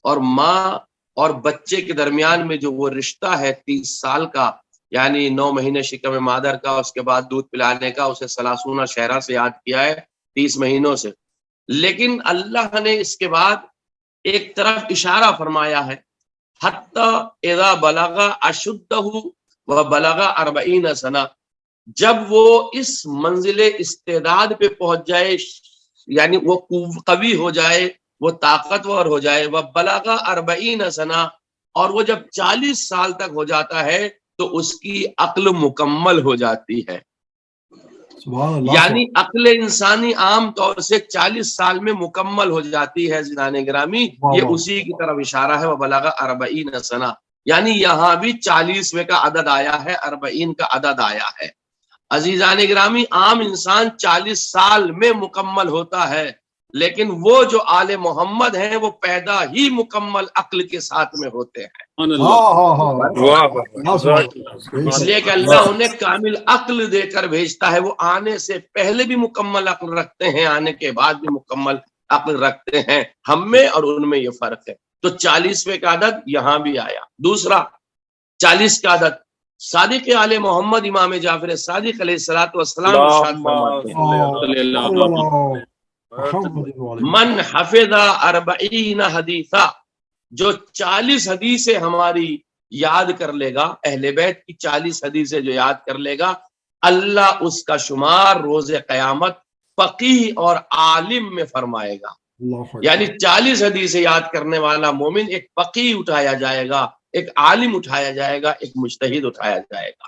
اور ماں اور بچے کے درمیان میں جو وہ رشتہ ہے 30 سال کا، یعنی 9 مہینے شکم مادر کا، اس کے بعد دودھ پلانے کا، اسے 30 شہرہ سے یاد کیا ہے 30 مہینوں سے۔ لیکن اللہ نے اس کے بعد ایک طرف اشارہ فرمایا ہے، حتی اذا بلغ اشدہ و بلغ 40 سنہ، جب وہ اس منزل استعداد پہ پہنچ جائے، یعنی وہ قوی ہو جائے، وہ طاقتور ہو جائے، وہ بلغ 40 سنہ، اور وہ جب 40 سال تک ہو جاتا ہے تو اس کی عقل مکمل ہو جاتی ہے۔ سبحان اللہ۔ یعنی عقل انسانی عام طور سے 40 سال میں مکمل ہو جاتی ہے۔ زنان گرامی، یہ اسی کی طرف اشارہ ہے، وَبَلَغَ 40 سنہ، یعنی یہاں بھی 40ویں کا عدد آیا ہے، 40 کا عدد آیا ہے۔ عزیزان گرامی، عام انسان 40 سال میں مکمل ہوتا ہے، لیکن وہ جو آل محمد ہیں وہ پیدا ہی مکمل عقل کے ساتھ میں ہوتے ہیں، اس لیے کہ اللہ انہیں کامل عقل دے کر بھیجتا ہے۔ وہ آنے سے پہلے بھی مکمل عقل رکھتے ہیں، آنے کے بعد بھی مکمل عقل رکھتے ہیں۔ ہم میں اور ان میں یہ فرق ہے۔ تو 40ویں کا عدد یہاں بھی آیا۔ دوسرا 40 کا عدد صادق آل محمد امام جعفر صادق علیہ السلام ارشاد فرماتے ہیں، من حفظ 40 حدیثا، جو 40 حدیثیں ہماری یاد کر لے گا، اہل بیت کی 40 حدیثیں جو یاد کر لے گا، اللہ اس کا شمار روز قیامت فقیہ اور عالم میں فرمائے گا۔ یعنی 40 حدیثیں یاد کرنے والا مومن ایک فقیہ اٹھایا جائے گا، ایک عالم اٹھایا جائے گا، ایک مجتہد اٹھایا جائے گا۔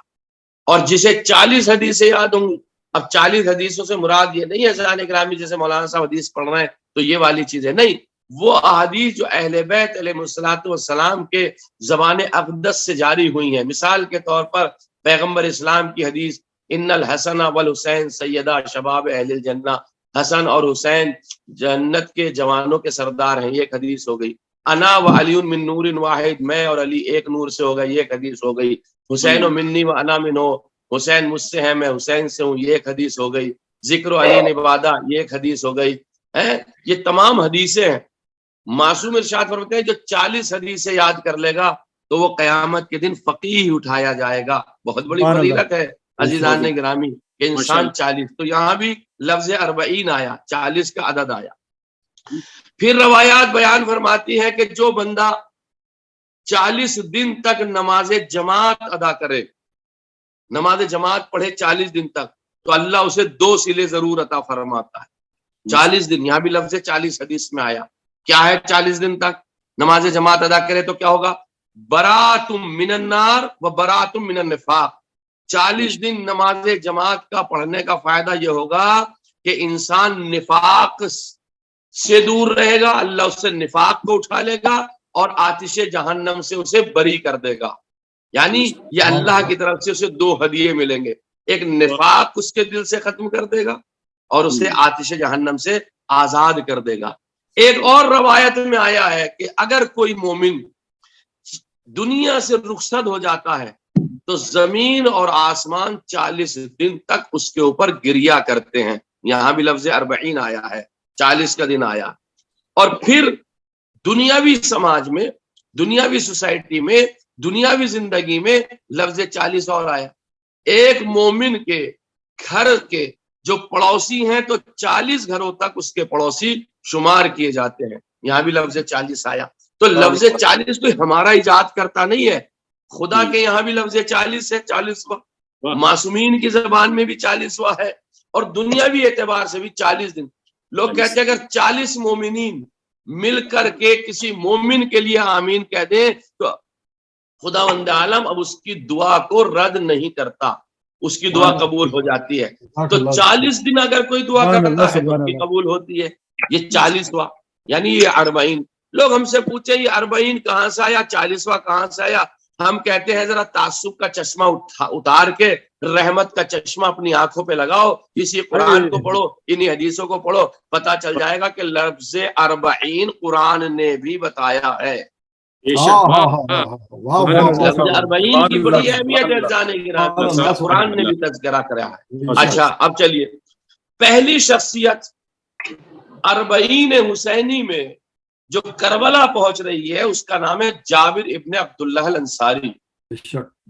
اور جسے 40 حدیثیں یاد ہوں گی، اب 40 حدیثوں سے مراد یہ نہیں ہے زنان گرامی جیسے مولانا صاحب حدیث پڑھ رہے ہیں تو یہ والی چیزیں نہیں، وہ احادیث جو اہل بیت علیہ السلام کے زبان اقدس سے جاری ہوئی ہیں۔ مثال کے طور پر پیغمبر اسلام کی حدیث، ان الحسن والحسین سیدہ شباب اہل الجنہ، حسن اور حسین جنت کے جوانوں کے سردار ہیں، یہ ایک حدیث ہو گئی۔ انا و علی من نور واحد، میں اور علی ایک نور سے ہو گئی، یہ ایک حدیث ہو گئی۔ حسین و منی و انا منہ، حسین مجھ سے ہے، میں حسین سے ہوں، یہ ایک حدیث ہو گئی۔ ذکر علی نبادہ، یہ ایک حدیث ہو گئی۔ یہ تمام حدیثیں ہیں۔ معصوم ارشاد فرماتے ہیں جو 40 حدیثیں یاد کر لے گا تو وہ قیامت کے دن فقیہ اٹھایا جائے گا۔ بہت بڑی فضیلت ہے عزیزان گرامی کہ انسان 40، تو یہاں بھی لفظ 40 آیا، 40 کا عدد آیا۔ پھر روایات بیان فرماتی ہے کہ جو بندہ 40 دن تک نماز جماعت ادا کرے، نماز جماعت پڑھے 40 دن تک، تو اللہ اسے 2 صلے ضرور عطا فرماتا ہے۔ 40 دن، یہاں بھی لفظ 40 حدیث میں آیا۔ کیا ہے 40 دن تک نماز جماعت ادا کرے تو کیا ہوگا؟ برات من النار و برات من النفاق۔ 40 دن نماز جماعت کا پڑھنے کا فائدہ یہ ہوگا کہ انسان نفاق سے دور رہے گا، اللہ اس سے نفاق کو اٹھا لے گا اور آتش جہنم سے اسے بری کر دے گا۔ یعنی یہ اللہ کی طرف سے اسے 2 ہدیے ملیں گے، ایک نفاق اس کے دل سے ختم کر دے گا اور اسے آتش جہنم سے آزاد کر دے گا۔ ایک اور روایت میں آیا ہے کہ اگر کوئی مومن دنیا سے رخصت ہو جاتا ہے تو زمین اور آسمان 40 دن تک اس کے اوپر گریا کرتے ہیں۔ یہاں بھی لفظ 40 آیا ہے، 40 کا دن آیا۔ اور پھر دنیاوی سماج میں، دنیاوی سوسائٹی میں، دنیاوی زندگی میں لفظ 40 اور آیا۔ ایک مومن کے گھر کے جو پڑوسی ہیں تو 40 گھروں تک اس کے پڑوسی شمار کیے جاتے ہیں. یہاں بھی لفظ 40 آیا. تو لفظ 40 کوئی ہمارا ایجاد کرتا نہیں ہے, خدا کے یہاں بھی لفظ 40 ہے, 40واں. معصومین کی زبان میں بھی 40واں ہے, اور دنیاوی اعتبار سے بھی 40 دن. لوگ کہتے ہیں اگر 40 مومنین مل کر کے کسی مومن کے لیے آمین کہہ دیں تو خداوند عالم اب اس کی دعا کو رد نہیں کرتا, اس کی دعا قبول ہو جاتی ہے. تو 40 دن اگر کوئی دعا کرتا ہے تو اس کی قبول ہوتی ہے. یہ 40واں یعنی یہ 40. لوگ ہم سے پوچھیں یہ 40 کہاں سے آیا, 40واں کہاں سے آیا؟ ہم کہتے ہیں ذرا تعصب کا چشمہ اتار کے رحمت کا چشمہ اپنی آنکھوں پہ لگاؤ, اسی قرآن کو پڑھو, انہی حدیثوں کو پڑھو, پتا چل جائے گا کہ لفظ 40 قرآن نے بھی بتایا ہے. لفظ 40 کی بڑی اہمیت ہے جانے کی رات میں, اس کا قرآن نے بھی تذکرہ کرا ہے. اچھا اب چلیے, پہلی شخصیت 40 حسینی میں جو کربلا پہنچ رہی ہے اس کا نام ہے جابر ابن عبداللہ الانصاری.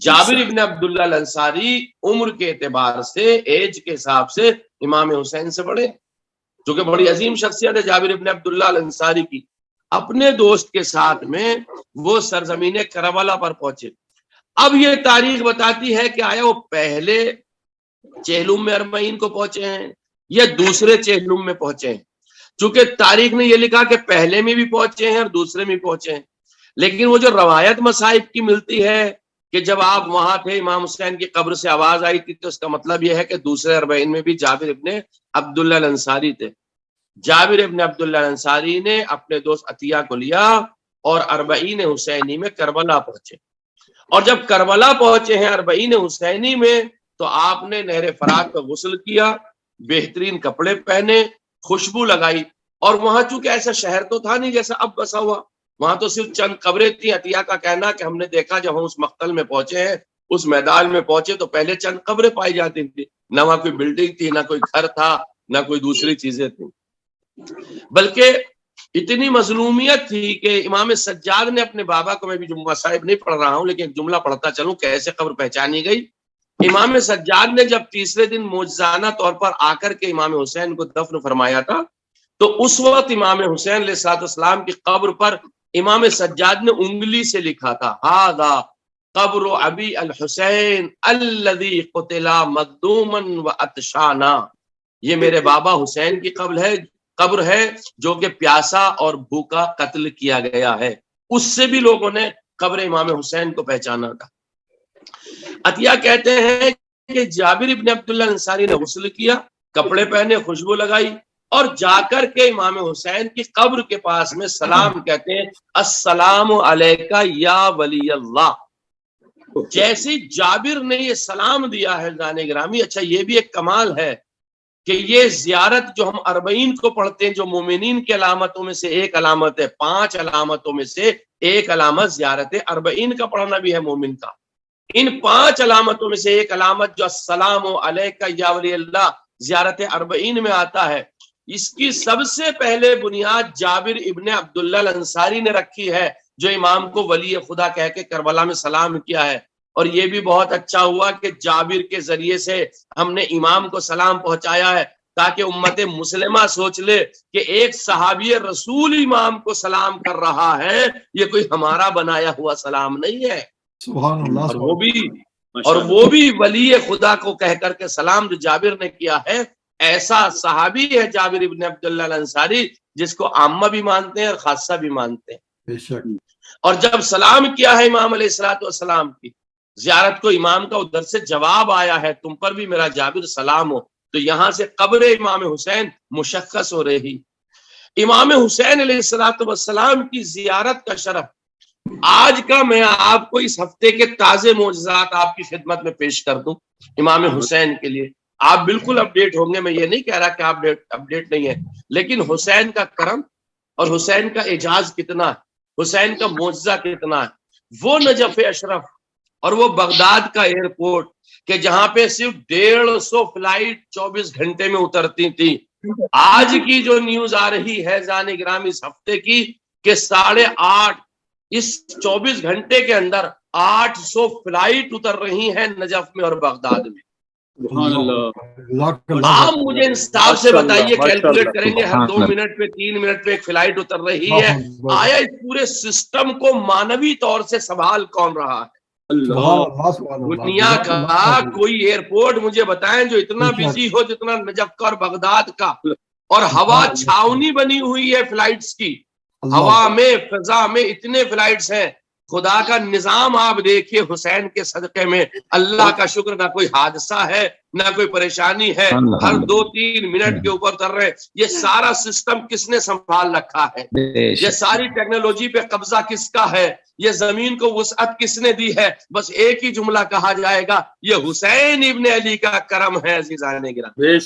جابر ابن عبداللہ الانصاری عمر کے اعتبار سے, ایج کے حساب سے امام حسین سے بڑے, جو کہ بڑی عظیم شخصیت ہے جابر ابن عبداللہ الانصاری کی. اپنے دوست کے ساتھ میں وہ سرزمین کربلا پر پہنچے. اب یہ تاریخ بتاتی ہے کہ آیا وہ پہلے چہلم میں 40 کو پہنچے ہیں یا دوسرے چہلم میں پہنچے ہیں. چونکہ تاریخ نے یہ لکھا کہ پہلے میں بھی پہنچے ہیں اور دوسرے میں بھی پہنچے ہیں, لیکن وہ جو روایت مصائب کی ملتی ہے کہ جب آپ وہاں تھے امام حسین کی قبر سے آواز آئی تھی, تو اس کا مطلب یہ ہے کہ دوسرے 40 میں بھی جابر ابن عبداللہ الانصاری تھے. جابر ابن عبداللہ الانصاری نے اپنے دوست عطیہ کو لیا اور 40 حسینی میں کربلا پہنچے. اور جب کربلا پہنچے ہیں 40 حسینی میں تو آپ نے نہر فرات پہ غسل کیا, بہترین کپڑے پہنے, خوشبو لگائی. اور وہاں چونکہ ایسا شہر تو تھا نہیں جیسا اب بسا ہوا, وہاں تو صرف چند قبریں تھیں. عطیہ کا کہنا کہ ہم نے دیکھا جب ہم اس مقتل میں پہنچے ہیں, اس میدان میں پہنچے تو پہلے چند قبریں پائی جاتی تھی, نہ وہاں کوئی بلڈنگ تھی, نہ کوئی گھر تھا, نہ کوئی دوسری چیزیں تھیں. بلکہ اتنی مظلومیت تھی کہ امام سجاد نے اپنے بابا کو, میں بھی جمعہ صاحب نہیں پڑھ رہا ہوں لیکن ایک جملہ پڑھتا چلوں کیسے قبر پہچانی گئی. امام سجاد نے جب تیسرے دن معجزانہ طور پر آ کر کے امام حسین کو دفن فرمایا تھا, تو اس وقت امام حسین علیہ السلام کی قبر پر امام سجاد نے انگلی سے لکھا تھا, ہذا قبر ابی الحسین الذی قتل مظلوما وعطشانا. یہ میرے بابا حسین کی قبر ہے جو کہ پیاسا اور بھوکا قتل کیا گیا ہے. اس سے بھی لوگوں نے قبر امام حسین کو پہچانا تھا. عطیہ کہتے ہیں کہ جابر ابن عبداللہ الانصاری نے غسل کیا, کپڑے پہنے, خوشبو لگائی اور جا کر کے امام حسین کی قبر کے پاس میں سلام کہتے ہیں, السلام علیکہ یا ولی اللہ. جیسے جابر نے یہ سلام دیا ہے جانے گرامی, اچھا یہ بھی ایک کمال ہے کہ یہ زیارت جو ہم 40 کو پڑھتے ہیں, جو مومنین کی علامتوں میں سے ایک علامت ہے, 5 علامتوں میں سے ایک علامت زیارت 40 کا پڑھنا بھی ہے مومن کا. ان 5 علامتوں میں سے ایک علامت جو السلام علیکہ یا ولی اللہ زیارت 40 میں آتا ہے, اس کی سب سے پہلے بنیاد جابر ابن عبداللہ الانصاری نے رکھی ہے, جو امام کو ولی خدا کہہ کے کربلا میں سلام کیا ہے. اور یہ بھی بہت اچھا ہوا کہ جابر کے ذریعے سے ہم نے امام کو سلام پہنچایا ہے, تاکہ امت مسلمہ سوچ لے کہ ایک صحابی رسول امام کو سلام کر رہا ہے, یہ کوئی ہمارا بنایا ہوا سلام نہیں ہے. سبحان اللہ. اور وہ بھی ولی خدا کو کہہ کر کے سلام جو جابر نے کیا ہے, ایسا صحابی ہے جابر ابن عبداللہ الانصاری جس کو عامہ بھی مانتے ہیں اور خاصہ بھی مانتے ہیں. اور جب سلام کیا ہے امام علیہ السلام کی زیارت کو, امام کا ادھر سے جواب آیا ہے, تم پر بھی میرا جابر سلام ہو. تو یہاں سے قبر امام حسین مشخص ہو رہی. امام حسین علیہ السلام کی زیارت کا شرف آج کا میں آپ کو اس ہفتے کے تازے معجزات آپ کی خدمت میں پیش کر دوں امام حسین کے لیے. آپ بالکل اپڈیٹ ہوں گے, میں یہ نہیں کہہ رہا کہ آپ اپڈیٹ نہیں ہے, لیکن حسین کا کرم اور حسین کا اعجاز کتنا ہے, حسین کا معجزہ کتنا ہے. وہ نجف اشرف اور وہ بغداد کا ایئرپورٹ کہ جہاں پہ صرف 150 فلائٹ 24 گھنٹے میں اترتی تھی, آج کی جو نیوز آ رہی ہے زانے گرام اس ہفتے کی کہ 8.5 اس 24 گھنٹے کے اندر 800 فلائٹ اتر رہی ہیں نجف میں اور بغداد میں. آپ مجھے انصاف سے بتائیے، کیلکولیٹ کریں گے، ہر 2 منٹ پہ 3 منٹ پہ ایک فلائٹ اتر رہی ہے. آیا اس پورے سسٹم کو مانوی طور سے سنبھال کون رہا ہے؟ دنیا کا کوئی ایئرپورٹ مجھے بتائیں جو اتنا بزی ہو جتنا نجف کا اور بغداد کا، اور ہوا چھاونی بنی ہوئی ہے فلائٹس کی، ہوا میں فضا میں اتنے فلائٹس ہیں. خدا کا نظام آپ دیکھیے حسین کے صدقے میں، اللہ کا شکر، نہ کوئی حادثہ ہے نہ کوئی پریشانی ہے، ہر 2-3 منٹ کے اوپر اتر رہے. یہ سارا سسٹم کس نے سنبھال رکھا ہے؟ یہ ساری ٹیکنالوجی پہ قبضہ کس کا ہے؟ یہ زمین کو وسعت کس نے دی ہے؟ بس ایک ہی جملہ کہا جائے گا، یہ حسین ابن علی کا کرم ہے. عزیزان گرامی،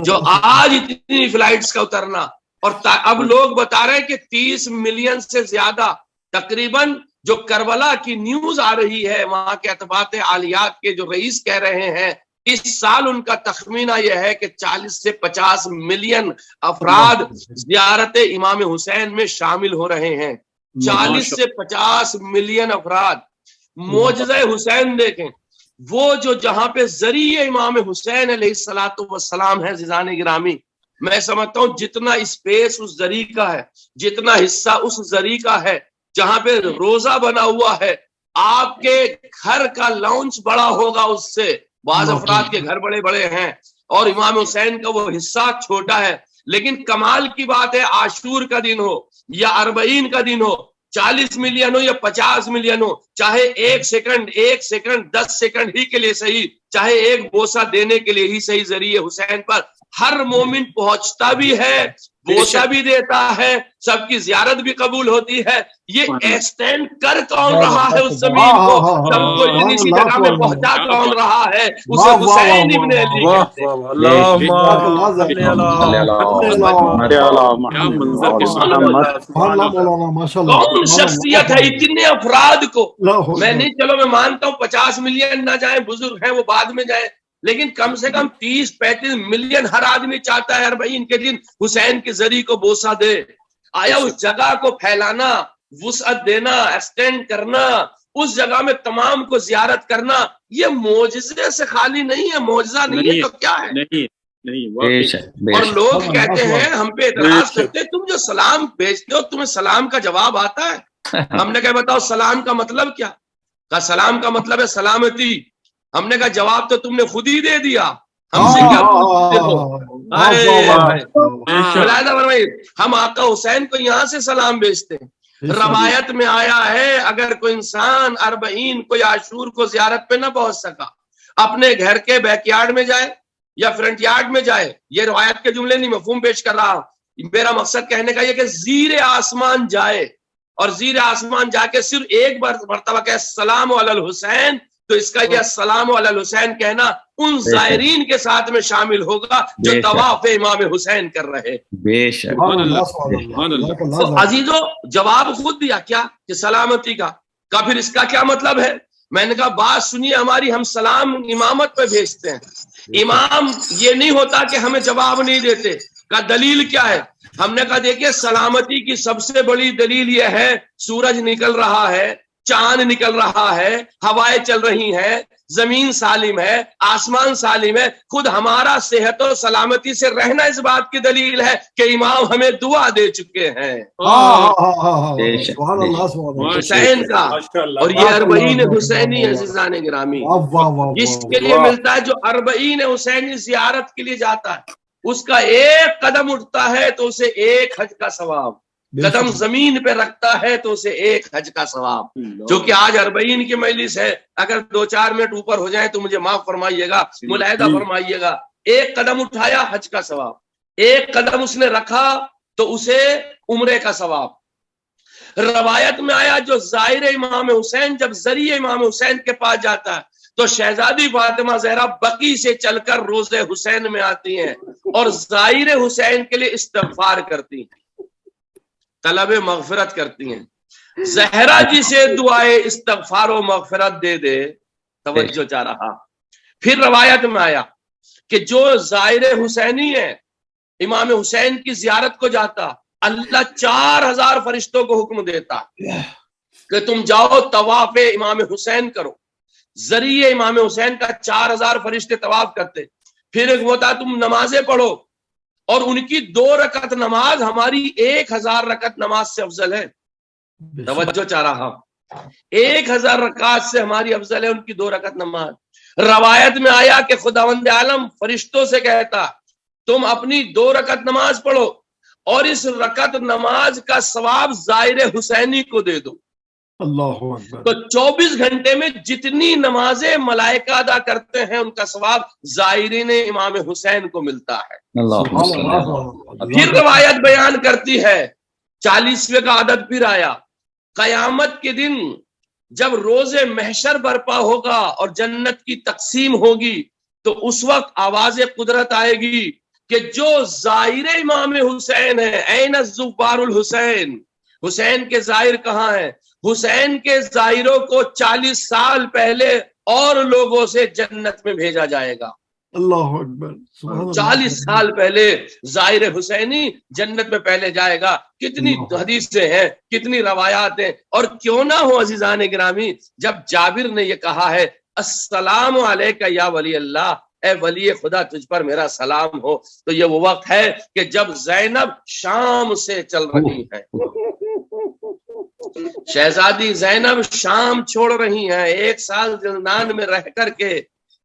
جو آج اتنی فلائٹس کا اترنا، اور اب لوگ بتا رہے ہیں کہ 30 ملین سے زیادہ تقریباً، جو کربلا کی نیوز آ رہی ہے وہاں کے اطباء عالیات کے جو رئیس کہہ رہے ہیں، اس سال ان کا تخمینہ یہ ہے کہ 40 سے 50 ملین افراد زیارت امام حسین میں شامل ہو رہے ہیں. 40 سے 50 ملین افراد. معجزہ حسین دیکھیں، وہ جو جہاں پہ ذریعہ امام حسین علیہ الصلوۃ والسلام ہے. عزیزان گرامی، میں سمجھتا ہوں جتنا اسپیس اس ذریع کا ہے، جتنا حصہ اس ذریع کا ہے، جہاں پہ روزہ بنا ہوا ہے، آپ کے گھر کا لاؤنچ بڑا ہوگا اس سے. بعض افراد کے گھر بڑے بڑے ہیں اور امام حسین کا وہ حصہ چھوٹا ہے. لیکن کمال کی بات ہے، عاشور کا دن ہو یا 40 کا دن ہو، 40 ملین ہو یا 50 ملین ہو، چاہے 1 سیکنڈ 10 سیکنڈ ہی کے لیے صحیح، چاہے ایک بوسہ دینے کے لیے ہی صحیح، ذریعے حسین پر ہر مومن پہنچتا بھی ہے، بوسہ بھی دیتا ہے، سب کی زیارت بھی قبول ہوتی ہے. یہ ایکسٹینڈ کر کون رہا ہے اس زمین کو، سب کو اسی جگہ میں پہنچا کون رہا ہے؟ اسے حسین ابن علی کہتے ہیں. کون شخصیت ہے اتنے افراد کو؟ میں نہیں، چلو میں مانتا ہوں 50 ملین نہ جائیں، بزرگ ہیں وہ بعد میں جائیں، لیکن کم سے کم 30-35 ملین ہر آدمی چاہتا ہے 40 کے دن حسین کے ذریعے کو بوسہ دے. آیا اس جگہ کو پھیلانا، وسعت دینا، ایکسٹینڈ کرنا، اس جگہ میں تمام کو زیارت کرنا، یہ معجزے سے خالی نہیں ہے. معجزہ نہیں ہے تو کیا ہے؟ اور لوگ کہتے ہیں، ہم پہ اعتراض کرتے ہیں، تم جو سلام بھیجتے ہو تمہیں سلام کا جواب آتا ہے؟ ہم نے کہا بتاؤ سلام کا مطلب کیا؟ کہا سلام کا مطلب ہے سلامتی. ہم نے کہا جواب تو تم نے خود ہی دے دیا، ہم سے کیا پوچھتے ہو؟ ہم آقا حسین کو یہاں سے سلام بھیجتے ہیں. روایت میں آیا ہے اگر کوئی انسان 40 کوئی عاشور کو زیارت پہ نہ پہنچ سکا، اپنے گھر کے بیک یارڈ میں جائے یا فرنٹ یارڈ میں جائے. یہ روایت کے جملے نہیں، مفہوم پیش کر رہا ہوں. میرا مقصد کہنے کا یہ کہ زیر آسمان جائے اور زیر آسمان جا کے صرف ایک مرتبہ کہ السلام علی الحسین، تو اس کا یہ السلام علی الحسین کہنا ان زائرین کے ساتھ میں شامل ہوگا جو طواف امام حسین کر رہے. بے شک. عزیزو جواب خود دیا کیا کہ سلامتی کا. پھر اس کا کیا مطلب ہے؟ میں نے کہا بات سنیے ہماری، ہم سلام امامت پہ بھیجتے ہیں. امام یہ نہیں ہوتا کہ ہمیں جواب نہیں دیتے. کا دلیل کیا ہے؟ ہم نے کہا دیکھیے سلامتی کی سب سے بڑی دلیل یہ ہے، سورج نکل رہا ہے، چاند نکل رہا ہے، ہوائیں چل رہی ہیں، زمین سالم ہے، آسمان سالم ہے. خود ہمارا صحت و سلامتی سے رہنا اس بات کی دلیل ہے کہ امام ہمیں دعا دے چکے ہیں حسین کا. اور یہ 40 حسینی عزیزان گرامی جس کے لیے ملتا ہے، جو 40 حسینی زیارت کے لیے جاتا ہے، اس کا ایک قدم اٹھتا ہے تو اسے ایک حج کا ثواب، قدم زمین پہ رکھتا ہے تو اسے ایک حج کا ثواب. جو کہ آج 40 کی مجلس ہے، اگر 2-4 منٹ اوپر ہو جائیں تو مجھے معاف فرمائیے گا، ملاحظہ فرمائیے گا. ایک قدم اٹھایا حج کا ثواب، ایک قدم اس نے رکھا تو اسے عمرے کا ثواب. روایت میں آیا جو زائر امام حسین جب ذریعہ امام حسین کے پاس جاتا ہے تو شہزادی فاطمہ زہرا بقی سے چل کر روضہ حسین میں آتی ہیں اور زائر حسین کے لیے استغفار کرتی ہیں، طلب مغفرت کرتی ہیں. زہرا جی سے دعائے استغفار و مغفرت دے دے، توجہ چاہ رہا. پھر روایت میں آیا کہ جو زائر حسینی ہے، امام حسین کی زیارت کو جاتا، اللہ 4000 فرشتوں کو حکم دیتا کہ تم جاؤ طواف امام حسین کرو. ذریعے امام حسین کا 4000 فرشتے طواف کرتے. پھر ایک ہوتا تم نمازیں پڑھو، اور ان کی 2 رکعت نماز ہماری 1000 رکعت نماز سے افضل ہے. توجہ چاہ رہا، 1000 رکعت سے ہماری افضل ہے ان کی 2 رکعت نماز. روایت میں آیا کہ خداوند عالم فرشتوں سے کہتا تم اپنی 2 رکعت نماز پڑھو اور اس رکعت نماز کا ثواب زائر حسینی کو دے دو. اللہ اکبر. تو 24 گھنٹے میں جتنی نمازیں ملائکہ ادا کرتے ہیں ان کا ثواب زائرین امام حسین کو ملتا ہے. پھر روایت بیان کرتی ہے 40ویں کا عدد پھر آیا، قیامت کے دن جب روز محشر برپا ہوگا اور جنت کی تقسیم ہوگی تو اس وقت آواز قدرت آئے گی کہ جو زائر امام حسین ہے، این الزوار الحسین، حسین کے زائر کہاں ہیں؟ حسین کے زائروں کو 40 سال پہلے اور لوگوں سے جنت میں بھیجا جائے گا. اللہ اکبر. 40 سال پہلے زائر حسینی جنت میں پہلے جائے گا. کتنی حدیثیں ہیں، کتنی روایات ہیں. اور کیوں نہ ہو عزیزان گرامی، جب جابر نے یہ کہا ہے السلام علیکہ یا ولی اللہ، اے ولی خدا تجھ پر میرا سلام ہو، تو یہ وہ وقت ہے کہ جب زینب شام سے چل رہی ہے. شہزادی زینب شام چھوڑ رہی ہیں. 1 سال زندان میں رہ کر کے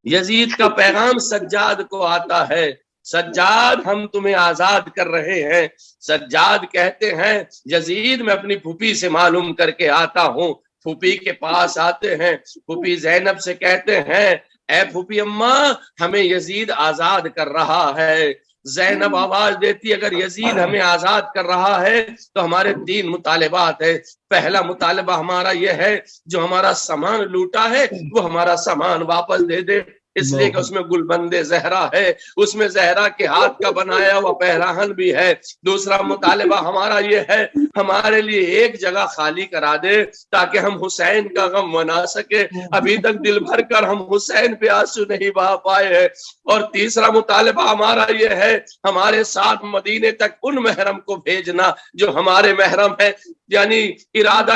یزید کا پیغام سجاد کو آتا ہے، سجاد ہم تمہیں آزاد کر رہے ہیں. سجاد کہتے ہیں یزید میں اپنی پھوپھی سے معلوم کر کے آتا ہوں. پھوپھی کے پاس آتے ہیں، پھوپھی زینب سے کہتے ہیں اے پھوپھی اماں ہمیں یزید آزاد کر رہا ہے. زینب آواز دیتی اگر یزید ہمیں آزاد کر رہا ہے تو ہمارے 3 مطالبات ہے. پہلا مطالبہ ہمارا یہ ہے جو ہمارا سامان لوٹا ہے وہ ہمارا سامان واپس دے دے، اس لیے کہ اس میں گلبند زہرا ہے، اس میں زہرا کے ہاتھ کا بنایا ہوا پہراہن بھی ہے. دوسرا مطالبہ ہمارا یہ ہے ہمارے لیے ایک جگہ خالی کرا دے تاکہ ہم حسین کا غم منا سکے، ابھی تک دل بھر کر ہم حسین پہ آنسو نہیں بہا پائے ہیں. اور تیسرا مطالبہ ہمارا یہ ہے ہمارے ساتھ مدینے تک ان محرم کو بھیجنا جو ہمارے محرم ہے. یعنی ارادہ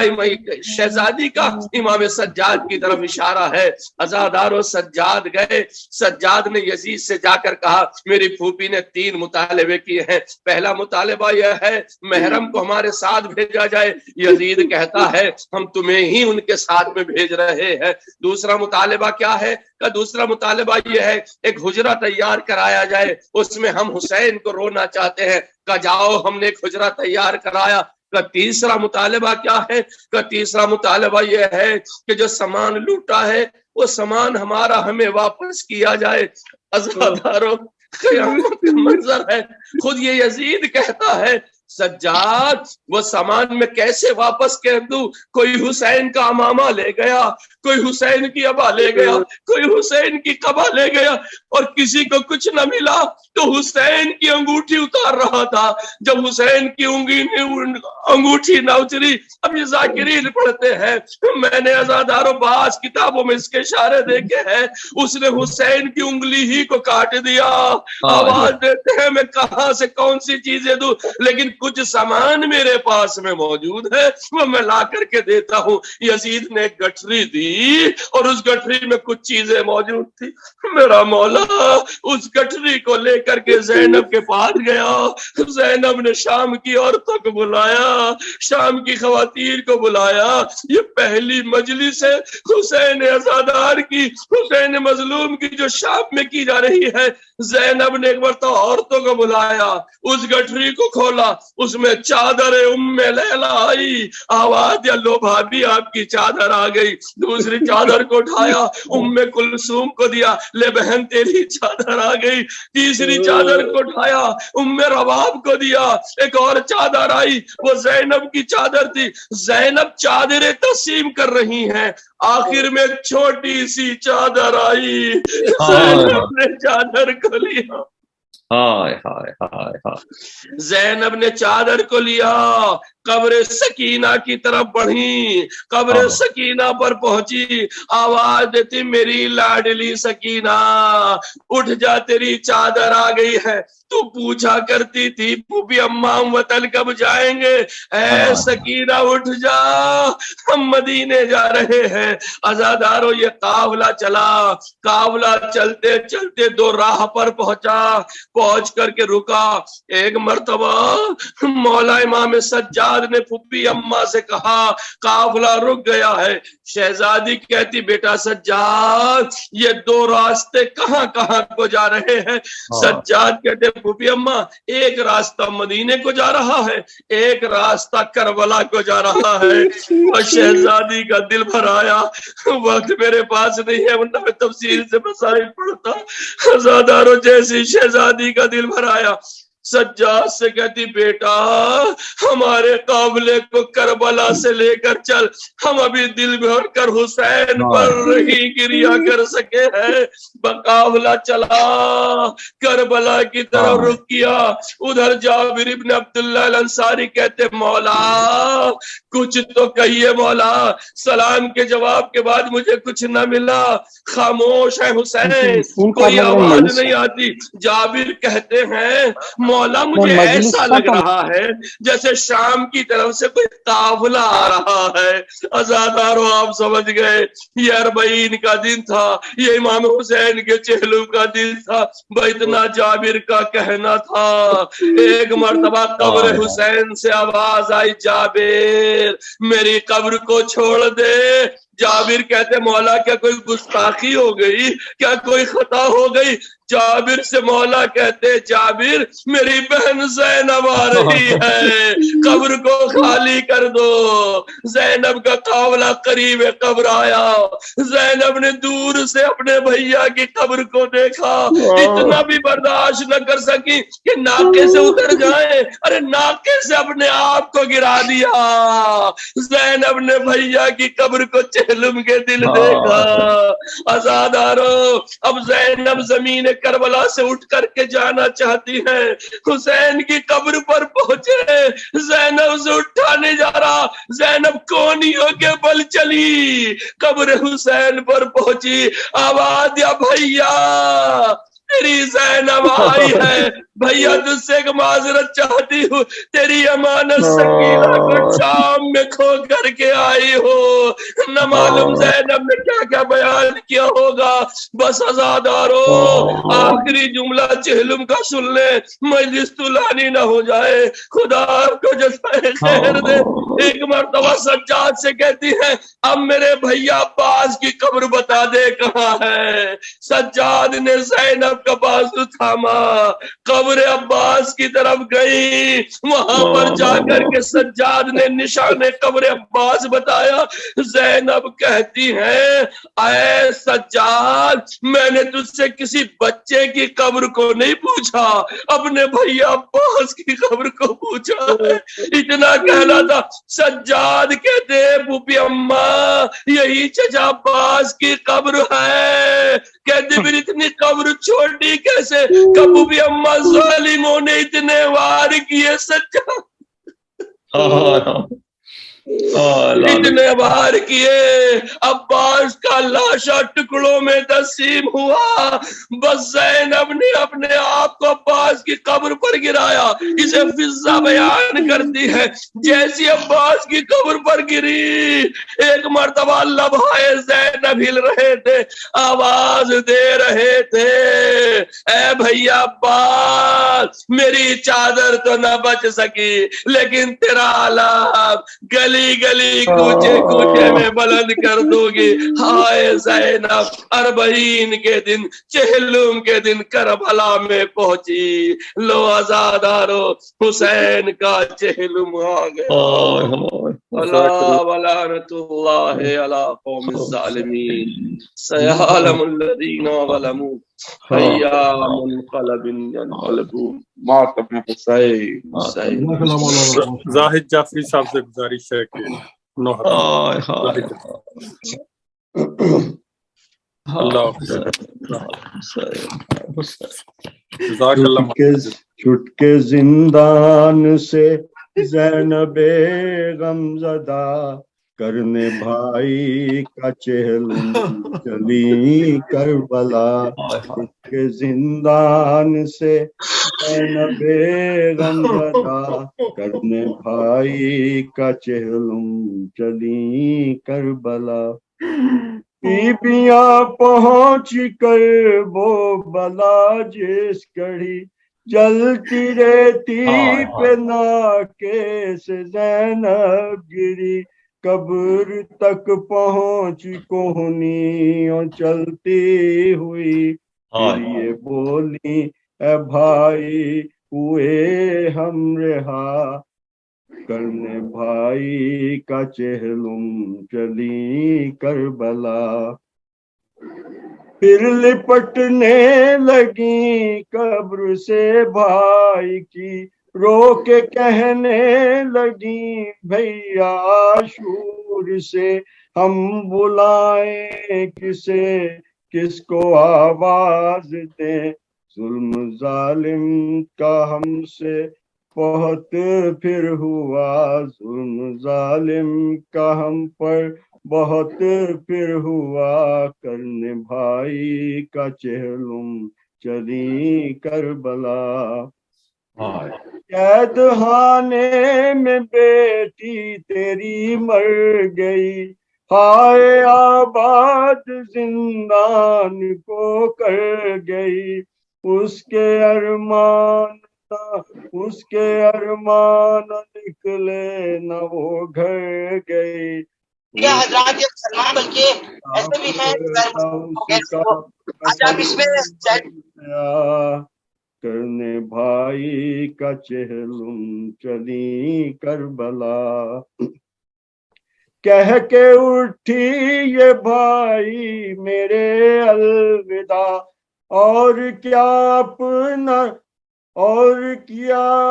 شہزادی کا امام سجاد کی طرف اشارہ ہے. عزادارو سجاد گئے، سجاد نے یزید سے جا کر کہا میری پھوپھی نے 3 مطالبے کیے ہیں. پہلا مطالبہ یہ ہے محرم کو ہمارے ساتھ بھیجا جائے. یزید کہتا ہے ہم تمہیں ہی ان کے ساتھ میں بھیج رہے ہیں. دوسرا مطالبہ کیا ہے؟ کہ دوسرا مطالبہ یہ ہے ایک حجرہ تیار کرایا جائے، اس میں ہم حسین کو رونا چاہتے ہیں. کہ جاؤ ہم نے ایک حجرہ تیار کرایا. کا تیسرا مطالبہ کیا ہے؟ کا تیسرا مطالبہ یہ ہے کہ جو سامان لوٹا ہے وہ سامان ہمارا ہمیں واپس کیا جائے. عزاداروں قیامت کا منظر ہے. خود یہ یزید کہتا ہے سجاد وہ سامان میں کیسے واپس کر دوں؟ کوئی حسین کا امامہ لے گیا، کوئی حسین کی ابا لے گیا، کوئی حسین کی قبا لے گیا، اور کسی کو کچھ نہ ملا تو حسین کی انگوٹھی اتار رہا تھا. جب حسین کی انگوٹھی نہ اتری، اب یہ ذاکرین پڑھتے ہیں میں نے عزاداروں بعض کتابوں میں اس کے اشارے دیکھے ہیں اس نے حسین کی انگلی ہی کو کاٹ دیا. آواز دیتے ہیں میں کہاں سے کون سی چیزیں دوں، لیکن کچھ سامان میرے پاس میں موجود ہے وہ میں لا کر کے دیتا ہوں. یزید نے گٹھری دی اور اس گٹھری میں کچھ چیزیں موجود تھی. میرا مولا اس گٹھری کو لے کر کے زینب کے پاس گیا. زینب نے شام کی عورتوں کو بلایا، شام کی خواتین کو بلایا. یہ پہلی مجلس ہے حسین عزادار کی، حسین مظلوم کی جو شام میں کی جا رہی ہے. زینب نے ایک مرتبہ عورتوں کو بلایا، اس گٹھری کو کھولا، اس میں چادر ام لیلا آئی. آواز دیا لو بھابی آپ کی چادر آ گئی. دوسری چادر کو اٹھایا ام کلثوم کو دیا، لے بہن تیری چادر آ گئی. تیسری چادر کو اٹھایا ام رباب کو دیا، ایک اور چادر آئی وہ زینب کی چادر تھی. زینب چادریں تقسیم کر رہی ہیں، آخر میں چھوٹی سی چادر آئی. زینب نے چادر کو لیا، ہائے ہائے ہائے ہائے. زینب نے چادر کو لیا, قبر سکینہ کی طرف بڑھی, قبر سکینہ پر پہنچی, آواز دیتی میری لاڈلی سکینہ اٹھ جا, تیری چادر آ گئی ہے. تو پوچھا کرتی تھی پھوپھی اماں ہم وطن کب جائیں گے, اے سکینہ اٹھ جا, ہم مدینے جا رہے ہیں. عزادارو یہ قافلہ چلا, قافلہ چلتے چلتے دو راہ پر پہنچا, پہنچ کر کے رکا. ایک مرتبہ مولا امام سجاد نے پھوپھی اماں سے کہا قافلہ رک گیا ہے. شہزادی کہتی بیٹا سجاد یہ دو راستے کہاں کہاں کو جا رہے ہیں؟ سجاد کہتے پھوپھی اماں ایک راستہ مدینے کو جا رہا ہے, ایک راستہ کربلا کو جا رہا ہے. اور شہزادی کا دل بھر آیا, وقت میرے پاس نہیں ہے ورنہ میں تفصیل سے مسائل پڑھتا. عزادارو جیسی شہزادی کا دل بھر آیا, سجاد سے کہتی بیٹا ہمارے قافلے کو کربلا سے لے کر چل, ہم ابھی دل بھر کر حسین پر نہیں گریا کر سکے ہیں. قافلہ چلا, کربلا کی طرف رک کیا. ادھر جابر ابن عبداللہ الانصاری کہتے مولا کچھ تو کہیے مولا, سلام کے جواب کے بعد مجھے کچھ نہ ملا, خاموش ہے حسین, کوئی آواز نہیں آتی. جابر کہتے ہیں مولا مجھے ایسا لگ رہا ہے جیسے شام کی طرف سے کوئی قافلہ آ رہا ہے. عزادارو آپ سمجھ گئے یہ 40 کا دن تھا, یہ امام حسین کے چہلم کا دن تھا. اتنا جابر کا کہنا تھا. ایک مرتبہ قبر حسین سے آواز آئی جابر میری قبر کو چھوڑ دے. جابر کہتے مولا کیا کوئی گستاخی ہو گئی, کیا کوئی خطا ہو گئی؟ جابر سے مولا کہتے جابر میری بہن زینب آ رہی ہے, قبر کو خالی کر دو. زینب کا قافلہ قریب قبر آیا, زینب نے دور سے اپنے بھیا کی قبر کو دیکھا, اتنا بھی برداشت نہ کر سکی کہ ناکے سے اتر جائے, ارے ناکے سے اپنے آپ کو گرا دیا. زینب نے بھیا کی قبر کو چہلم کے دل دیکھا. عزادارو اب زینب زمین کربلا سے اٹھ کر کے جانا چاہتی ہے, حسین کی قبر پر پہنچے, زینب سے اٹھا نہیں جا رہا. زینب کونیوں کے بل چلی, قبر حسین پر پہنچی, آواز دیا بھیا تیری زینب آئی ہے, بھیا تجھ سے ایک معذرت چاہتی ہوں, تیری امانت سکینہ کو شام میں کھو کر کے آئی ہو. نہ معلوم زینب نے کیا کیا بیان کیا ہوگا. بس عزادارو آخری جملہ چہلم کا سن لے, مجلس طولانی نہ ہو جائے, خدا کو جزائے خیر دے. ایک مرتبہ سجاد سے کہتی ہے اب میرے بھیا عباس کی قبر بتا دے کہاں ہے. سجاد نے زینب کا بازو تھاما, قبر عباس کی طرف گئی, وہاں پر جا کر کے سجاد نے نشان قبر عباس بتایا. زینب کہتی ہے اے سجاد میں نے تجھ سے کسی بچے کی قبر کو نہیں پوچھا, اپنے بھیا عباس کی قبر کو پوچھا ہے. اتنا کہنا تھا. سجاد کہتے پھوپھی اماں یہی چچا عباس کی قبر ہے. کہتے پھر اتنی قبر چھوٹی کیسے؟ کبو بھی اماں ظالموں نے اتنے وار کیے سجاد, اتنے وار کیے, عباس کا لاشا ٹکڑوں میں تقسیم ہوا. بس زینب نے اپنے آپ کو عباس کی قبر پر گرایا. اسے فضا بیان کرتی ہے جیسی عباس کی قبر پر گری, ایک مرتبہ لبھائے زینب ہل رہے تھے, آواز دے رہے تھے اے بھیا عباس میری چادر تو نہ بچ سکی لیکن تیرا علم گلی گلی کوچے کوچے میں بلند کر دوں گی. ہائے زینب 40 کے دن چہلم کے دن کربلا میں پہنچی. لو عزادارو حسین کا چہلم آ گیا. اللہ ولعنت اللہ علی قوم الظالمین, سیعلم الذین ظلموا حیا منقلب ینقلبون. ماتم حسین. زاہد جعفری صاحب سے گزارش ہے کہ چھٹکے زندان سے زینب غمزدہ کرنے بھائی کا چہلم چلی کربلا. چھٹکے زندان سے زینب غمزدہ کرنے بھائی کا چہلم چلی کربلا. بیبیاں پہنچ کر وہ بلا جس گھڑی جلتی رہتی پہ ناکے سے زینب گری. قبر تک پہنچ کوہنی اور چلتی ہوئی پھر یہ بولی اے بھائی ہوئے ہم رہا کرنے بھائی کا چہلم چلی کربلا. پھر لپٹنے لگی قبر سے بھائی کی رو کے کہنے لگی بھیا عاشور سے ہم بلائیں کسے کس کو آواز دیں. ظلم ظالم کا ہم سے بہت پھر ہوا ظلم ظالم کا ہم پر بہت پھر ہوا کرنے بھائی کا چہلم چلی کربلا. قید خانے میں بیٹی تیری مر گئی ہائے آباد زندان کو کر گئی. اس کے ارمان نکلے نہ وہ گھر گئی. حضرات یہ سلمان بلکہ ایسے بھی ہیں کرنے بھائی کا چہلم چلی کربلا. کہہ کے اٹھی یہ بھائی میرے الوداع اور کیا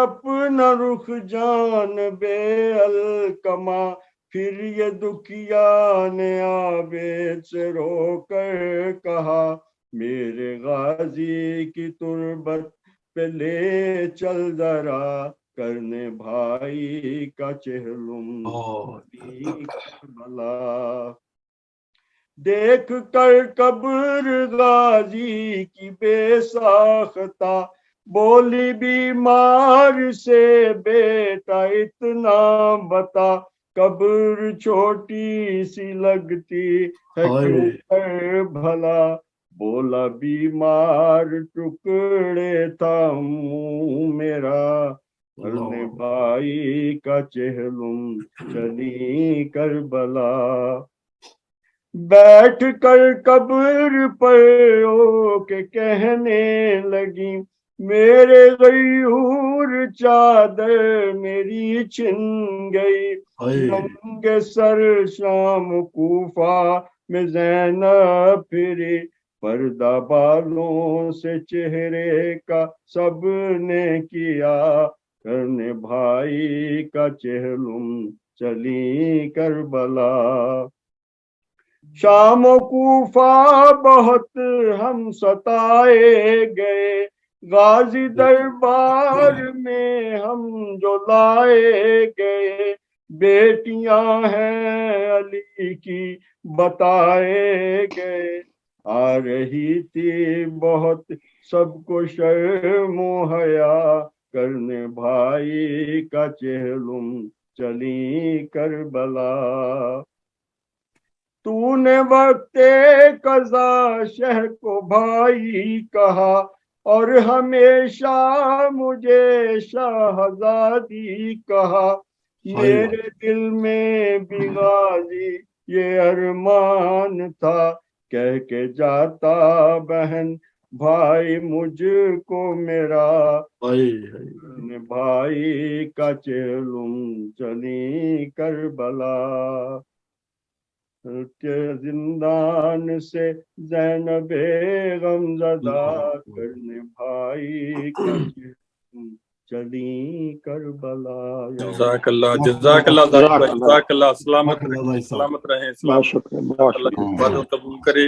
اپنا رخ جان بے الکما. پھر یہ دکھیا نے عابد سے رو کر کہا میرے غازی کی تربت پہ لے چل ذرا کرنے بھائی کا چہلم بلا. دیکھ کر قبر غازی کی بے ساختہ بولی بیمار سے بیٹا اتنا بتا. قبر چھوٹی سی لگتی ہے کیوں بھلا بولا بیمار ٹکڑے تھا منہ میرا کرنے بھائی کا چہلم چلی کربلا. بیٹھ کر قبر پر او کے کہنے لگی میرے غیور چادر میری چھن گئی. ننگ سر شام کوفہ میں زینب پھری پردہ بالوں سے چہرے کا سب نے کیا کرنے بھائی کا چہلم چلی کربلا. شام و کوفہ بہت ہم ستائے گئے غازی دربار میں ہم جو لائے گئے. بیٹیاں ہیں علی کی بتائے گئے آ رہی تھی بہت سب کو شرم و حیا کرنے بھائی کا چہلم چلی کربلا. تو نے وقت قضا شہ کو بھائی کہا اور ہمیشہ مجھے شہزادی کہا. میرے دل میں بھی غازی یہ ارمان تھا کہہ کے جاتا بہن بھائی مجھ کو میرا بھائی کا چہلم چلی کربلا. کے زندان سے زینب غمزدہ کرنے بھائی کا چہلم چلی کربلا. جزاک اللہ سلامت رہیں. اللہ عبادت قبول کرے.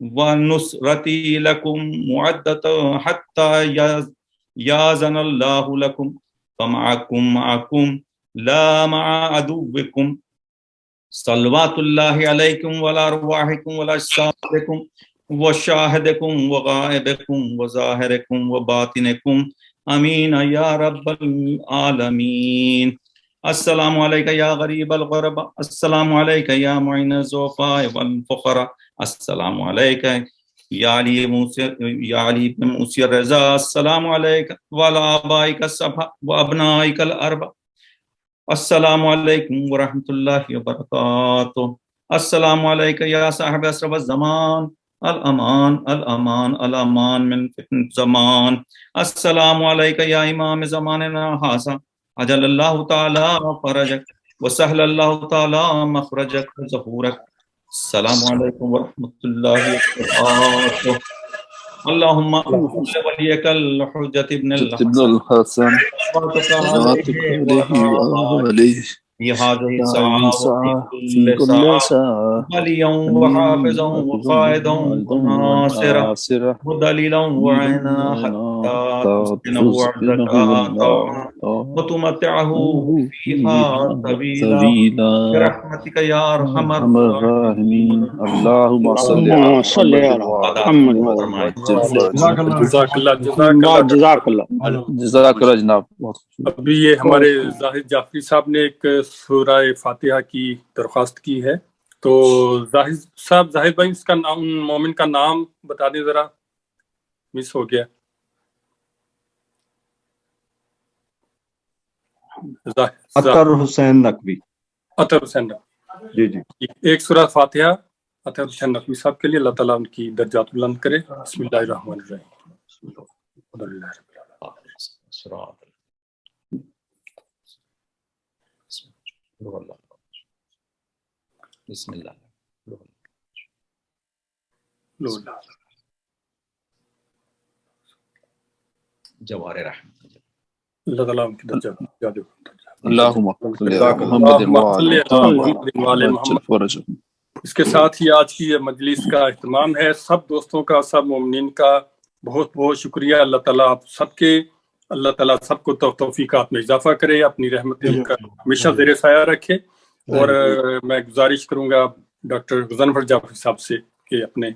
ونصرتی لکم معدۃ حتی یاذن اللہ لکم فمعکم معکم لا مع عدوکم صلوات اللہ علیکم وعلی ارواحکم وعلی اجسادکم وشاہدکم وغائبکم وظاہرکم وباطنکم امین یا رب العالمین. السلام علیکم یا غریب الغرباء، السلام علیکم یا معین الضعفاء والفقراء، السلام علیکم یا علی بن موسی الرضا، السلام علیکم وعلی آبائک السبع وابنائک الاربع، السلام علیکم ورحمۃ اللہ وبرکاتہ. السلام علیکم یا صاحب اسرف الزمان، الامان الامان الامان من فتن الزمان، السلام علیکم یا امام زماننا ھذا عجل اللہ تعالی فرجک وسہل اللہ تعالی مخرجک ظہورک. السلام علیکم ورحمۃ اللہ وبرکاتہ. اللہم ولیک الحجۃ ابن الحسن في هذه الساعة في كل ساعة وليا وحافظا وقائدا وناصرا ودليلا وعينا حتى تسكنه أرضك وتمتعه فيها طويلا برحمتك يا أرحم الراحمين. اللهم صل على محمد. جزاک اللہ جناب. ابھی یہ ہمارے زاہد جعفری صاحب نے ایک سورہ فاتحہ کی درخواست کی ہے، تو زاہد بھائی اس کا نام، مومن کا نام بتا دیں ذرا، مس ہو گیا. اطہر حسین نقوی. اطہر حسین نقوی، جی جی. ایک سورہ فاتحہ اطہر حسین نقوی صاحب کے لیے، اللہ تعالیٰ ان کی درجات بلند کرے. بسم اللہ الرحمن الرحیم. بسم اللہ. جوار رحمت، اللہ تعالیٰ ان کی درجات زیادہ. اللہم صل علی محمد وعلی محمد. اس کے ساتھ ہی آج کی یہ مجلس کا اہتمام ہے. سب دوستوں کا، سب مومنین کا بہت بہت شکریہ. اللہ تعالیٰ آپ سب کے، اللہ تعالیٰ سب کو توفیقات میں اضافہ کرے، اپنی رحمتیں کا ہمیشہ زیر سایہ رکھے. اور میں گزارش کروں گا ڈاکٹر غضنفر جعفری صاحب سے کہ اپنے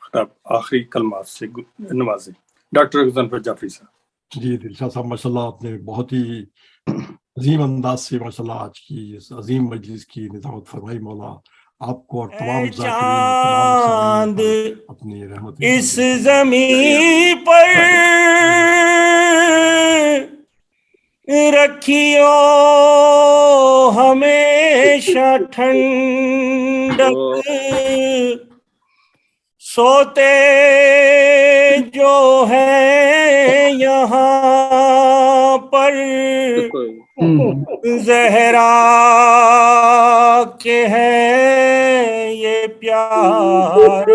خطاب آخری کلمات سے نوازیں. ڈاکٹر غضنفر جعفری صاحب. جی دلشاد صاحب، ماشاء اللہ آپ نے بہت ہی عظیم انداز سے ماشاء اللہ آج کی اس عظیم مجلس کی نظامت فرمائی. مولا آپ کو اور تمام چاند اپنی رحمت اس زمین پر رکھیو ہمیشہ ٹھنڈک، سوتے جو ہے یہاں پر زہرا کے ہے یہ پیار.